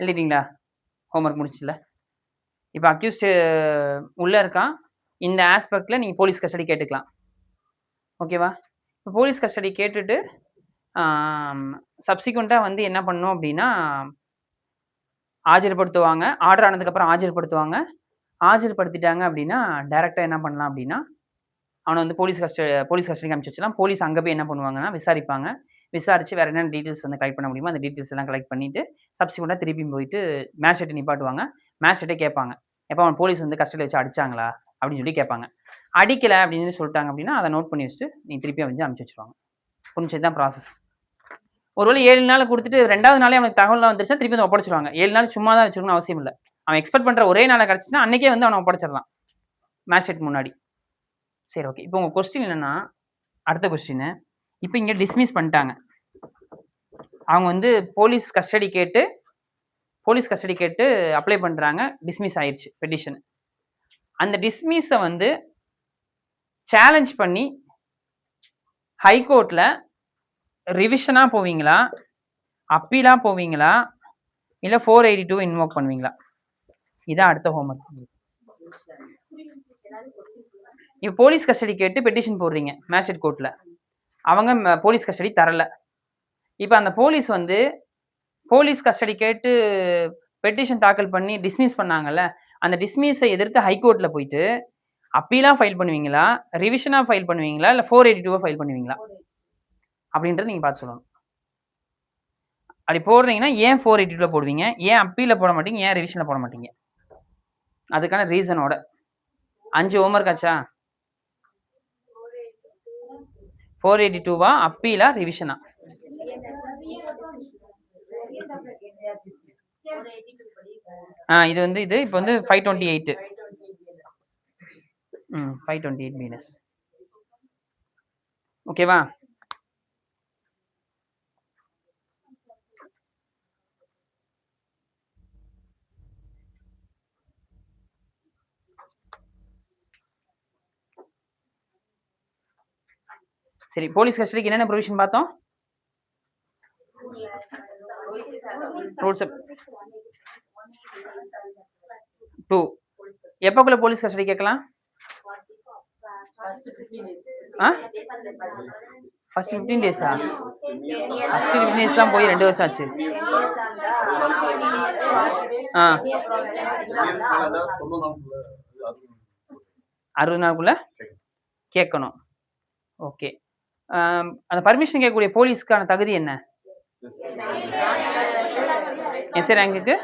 எழுதிட்டீங்களா? ஹோம்ஒர்க் முடிச்சுல. இப்போ அக்யூஸ்ட் உள்ளே இருக்கான், இந்த ஆஸ்பெக்டில் நீங்கள் போலீஸ் கஸ்டடி கேட்டுக்கலாம். ஓகேவா? இப்போ போலீஸ் கஸ்டடி கேட்டுட்டு சப்சிக்வெண்ட்டாக வந்து என்ன பண்ணணும் அப்படின்னா, ஆஜர்படுத்துவாங்க. ஆர்டர் ஆனதுக்கப்புறம் ஆஜர்படுத்துவாங்க. ஆஜர்படுத்திட்டாங்க அப்படின்னா டைரெக்டாக என்ன பண்ணலாம் அப்படின்னா, அவனை வந்து போலீஸ் கஸ்டடிக்கு அனுப்பிச்சி வச்சலாம். போலீஸ் அங்கே போய் என்ன பண்ணுவாங்கன்னா விசாரிப்பாங்க. விசாரித்து வேறு என்னென்ன டீட்டெயில்ஸ் வந்து கலெக்ட் பண்ண முடியுமோ அந்த டீட்டெயில்ஸ் எல்லாம் கலெக்ட் பண்ணிவிட்டு சப்சிக்வெண்ட்டாக திருப்பி போயிட்டு மேஜிஸ்ட்ரேட்டை நிப்பாட்டுவாங்க. மேஜிஸ்ட்ரேட்டே கேட்பாங்க, எப்போ அவன் போலீஸ் வந்து கஸ்டடியில் வச்சு அடிச்சாங்களா அப்படின்னு சொல்லி கேட்பாங்க. அடிக்கலை அப்படின்னு சொல்லிட்டாங்க அப்படின்னா அதை நோட் பண்ணி வச்சுட்டு நீங்கள் திருப்பி வந்து அனுப்பிச்சி வச்சுருவாங்க. புரிஞ்சது தான் ப்ராசஸ். ஒருவேளை 7 நாள் கொடுத்துட்டு 2வது நாளே அவனுக்கு தகவல்லாம் வந்துருச்சா திருப்பி வந்து ஒப்படைச்சிருவாங்க. 7 நாள் சும்மா தான் வச்சுருக்கணும்னு அவசியம் இல்லை. அவன் எக்ஸ்பெக்ட் பண்ணுற ஒரே நாளை கிடச்சிச்சுன்னா அன்றைக்கே வந்து அவனை ஒப்படைச்சிடலாம் மேஜிஸ்ட்ரேட் முன்னாடி. சரி, ஓகே. இப்போ உங்கள் கொஸ்டின் என்னென்னா, அடுத்த கொஸ்டின், இப்போ இங்கே டிஸ்மிஸ் பண்ணிட்டாங்க. அவங்க வந்து போலீஸ் கஸ்டடி கேட்டு அப்ளை பண்ணுறாங்க. டிஸ்மிஸ் ஆயிடுச்சு பெட்டிஷன். அந்த டிஸ்மிஸை வந்து சேலஞ்ச் பண்ணி ஹைகோர்ட்டில் ரிவிஷனாக போவீங்களா, அப்பீலாக போவீங்களா, இல்லை 482 இன்வோக் பண்ணுவீங்களா? இதான் அடுத்த ஹோம்ஒர்க். இப்போ போலீஸ் கஸ்டடி கேட்டு பெட்டிஷன் போடுறீங்க மேஜிஸ்ட்ரேட் கோர்ட்டில், அவங்க போலீஸ் கஸ்டடி தரலை. இப்போ அந்த போலீஸ் வந்து போலீஸ் கஸ்டடி கேட்டு பெட்டிஷன் தாக்கல் பண்ணி டிஸ்மிஸ் பண்ணாங்கல்ல, அந்த டிஸ்மிஸை எதிர்த்து ஹைகோர்ட்டில் போயிட்டு அப்பீலாக ஃபைல் பண்ணுவீங்களா, ரிவிஷனாக ஃபைல் பண்ணுவீங்களா, இல்லை 482 ஃபைல் பண்ணுவீங்களா அப்படின்றது நீங்கள் பார்த்து சொல்லணும். அப்படி போடுறீங்கன்னா ஏன் 482 போடுவீங்க, ஏன் அப்பீலில் போட மாட்டீங்க, ஏன் ரிவிஷனில் போட மாட்டீங்க, அதுக்கான ரீசனோட. 5 ஹோம்ஒர்க் ஆச்சா? 482வா, அப்பீலா, ரிவிஷனா? இது வந்து இது இப்போ வந்து 528. 528 மீனஸ். ஓகேவா? சரி, போலீஸ் கஸ்டடிக்கு என்னென்ன ப்ரொவிஷன் பார்த்தோம்? ரூல்ஸ் 2. எப்போக்குள்ள போலீஸ் கஸ்டடி கேட்கலாம்? ஃபர்ஸ்ட் 15 டேஸா? ஃபர்ஸ்ட் 15 டேஸ் தான் போய் 2 வருஷம் ஆச்சு. 60 நாளுக்குள்ள கேட்கணும். ஓகே. அந்த பர்மிஷன் கேட்கக்கூடிய போலீஸ்க்கான தகுதி என்ன? எஸ்ஐ ரேங்குக்கு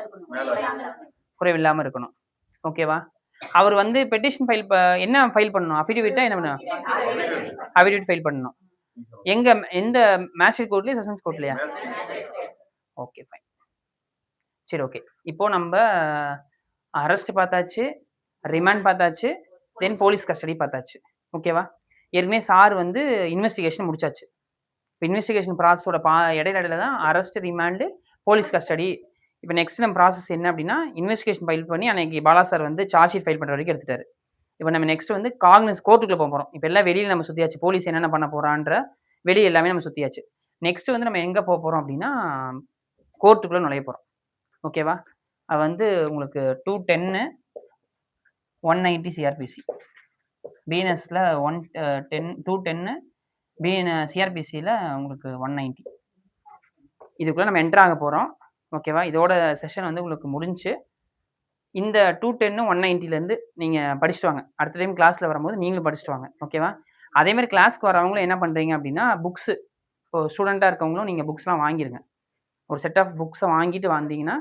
குறைவில்லாமல் இருக்கணும். ஓகேவா? அவர் வந்து பெட்டிஷன் ஃபைல் என்ன ஃபைல் பண்ணணும்? அஃபிடவிட்டா என்ன பண்ணணும்? அஃபிடவிட் ஃபைல் பண்ணணும். எங்க எந்த மேஜிஸ்ட்ரேட் கோர்ட்லயா செஷன்ஸ் கோர்ட்லயா? Okay fine. சரி ஓகே. இப்போ நம்ம அரெஸ்ட் பார்த்தாச்சு, ரிமாண்ட் பார்த்தாச்சு, தென் போலீஸ் கஸ்டடி பார்த்தாச்சு. ஓகேவா? ஏற்கனவே சார் வந்து இன்வெஸ்டிகேஷன் முடிச்சாச்சு. இப்போ இன்வெஸ்டிகேஷன் ப்ராசஸோட இடையில தான் அரெஸ்ட், ரிமாண்டு, போலீஸ் கஸ்டடி. இப்போ நெக்ஸ்ட் நம்ம ப்ராசஸ் என்ன அப்படின்னா, இன்வெஸ்டிகேஷன் ஃபைல் பண்ணி அன்னைக்கு பாலா சார் வந்து சார்ஜ் ஷீட் ஃபைல் பண்ணுற வரைக்கும் எடுத்துட்டாரு. இப்போ நம்ம நெக்ஸ்ட் வந்து கோர்ட்டுக்குள்ள போகிறோம். இப்போ எல்லாம் வெளியில் நம்ம சுற்றியாச்சு. போலீஸ் என்னென்ன பண்ண போகிறான்ற வெளியே எல்லாமே நம்ம சுற்றியாச்சு. நெக்ஸ்ட் வந்து நம்ம எங்கே போகிறோம் அப்படின்னா, கோர்ட்டுக்குள்ளே நுழைய போகிறோம். ஓகேவா? அது வந்து உங்களுக்கு 210 190 சிஆர்பிசி. பிஎன்எஸ்ல 210 சிஆர்பிசியில் உங்களுக்கு 190. இதுக்குள்ளே நம்ம என்டர் ஆக போகிறோம். ஓகேவா? இதோட செஷன் வந்து உங்களுக்கு முடிஞ்சு இந்த 210 190லேருந்து நீங்கள் படிச்சுட்டு வாங்க. அடுத்த டைம் கிளாஸில் வரும்போது நீங்களும் படிச்சுட்டு வாங்க. ஓகேவா? அதேமாதிரி கிளாஸ்க்கு வரவங்களும் என்ன பண்ணுறீங்க அப்படின்னா, புக்ஸு இப்போ ஸ்டூடெண்ட்டாக இருக்கவங்களும் நீங்கள் புக்ஸ்லாம் வாங்கிருங்க. ஒரு செட் ஆஃப் புக்ஸை வாங்கிட்டு வந்தீங்கன்னா,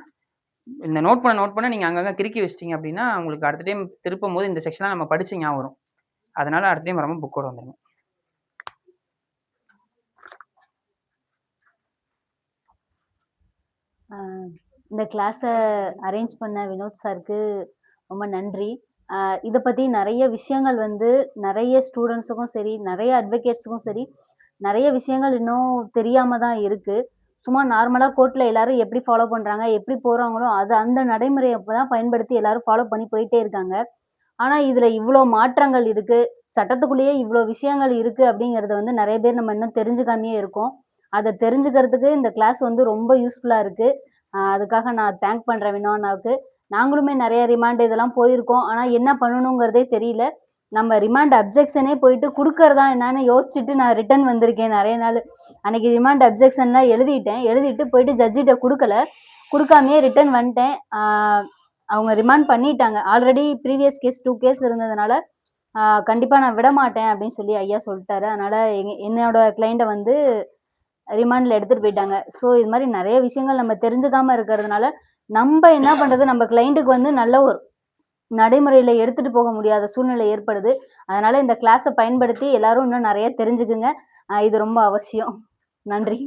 இந்த நோட் பண்ண நீங்கள் அங்கங்கே கிறுக்கி வச்சிட்டிங்க அப்படின்னா, உங்களுக்கு அடுத்த டைம் திருப்பும்போது இந்த செக்ஷன்லாம் நம்ம படிச்சு ஞாபகம் வரும். அதனால் அடுத்த டைம் வரும்போது புக்கோட வந்துடுங்க. இந்த கிளாஸை அரேஞ்ச் பண்ண வினோத் சாருக்கு ரொம்ப நன்றி. இதை பற்றி நிறைய விஷயங்கள் வந்து நிறைய ஸ்டூடெண்ட்ஸுக்கும் சரி, நிறைய அட்வொகேட்ஸுக்கும் சரி, நிறைய விஷயங்கள் இன்னும் தெரியாமல் தான் இருக்குது. சும்மா நார்மலாக கோர்ட்டில் எல்லாரும் எப்படி ஃபாலோ பண்ணுறாங்க, எப்படி போகிறாங்களோ அந்த நடைமுறையை தான் பயன்படுத்தி எல்லாரும் ஃபாலோ பண்ணி போயிட்டே இருக்காங்க. ஆனால் இதில் இவ்வளோ மாற்றங்கள் இருக்குது, சட்டத்துக்குள்ளேயே இவ்வளோ விஷயங்கள் இருக்குது அப்படிங்கிறத வந்து நிறைய பேர் நம்ம இன்னும் தெரிஞ்சுக்காமையே இருக்கோம். அதை தெரிஞ்சுக்கிறதுக்கு இந்த கிளாஸ் வந்து ரொம்ப யூஸ்ஃபுல்லாக இருக்குது. அதுக்காக நான் தேங்க் பண்ணுறேன் வினோனாவுக்கு. நாங்களுமே நிறைய ரிமாண்ட் இதெல்லாம் போயிருக்கோம். ஆனால் என்ன பண்ணணுங்கிறதே தெரியல. நம்ம ரிமாண்ட் அப்ஜெக்ஷனே போயிட்டு கொடுக்கறதா என்னன்னு யோசிச்சுட்டு நான் ரிட்டர்ன் வந்திருக்கேன் நிறைய நாள். அன்னைக்கு ரிமாண்ட் அப்ஜெக்ஷன்லாம் எழுதிட்டு போயிட்டு ஜட்ஜிட்ட கொடுக்காமையே ரிட்டர்ன் வந்துட்டேன். அவங்க ரிமாண்ட் பண்ணிட்டாங்க. ஆல்ரெடி ப்ரீவியஸ் கேஸ் 2 கேஸ் இருந்ததுனால கண்டிப்பாக நான் விட மாட்டேன் அப்படின்னு சொல்லி ஐயா சொல்லிட்டாரு. அதனால் என்னோட கிளைண்ட்டை வந்து ரிமாண்டில் எடுத்துகிட்டு போயிட்டாங்க. ஸோ இது மாதிரி நிறைய விஷயங்கள் நம்ம தெரிஞ்சுக்காமல் இருக்கிறதுனால நம்ம என்ன பண்ணுறது, நம்ம கிளைண்ட்டுக்கு வந்து நல்ல ஒரு நடைமுறையில் எடுத்துகிட்டு போக முடியாத சூழ்நிலை ஏற்படுது. அதனால் இந்த கிளாஸை பயன்படுத்தி எல்லாரும் இன்னும் நிறைய தெரிஞ்சுக்குங்க. இது ரொம்ப அவசியம். நன்றி.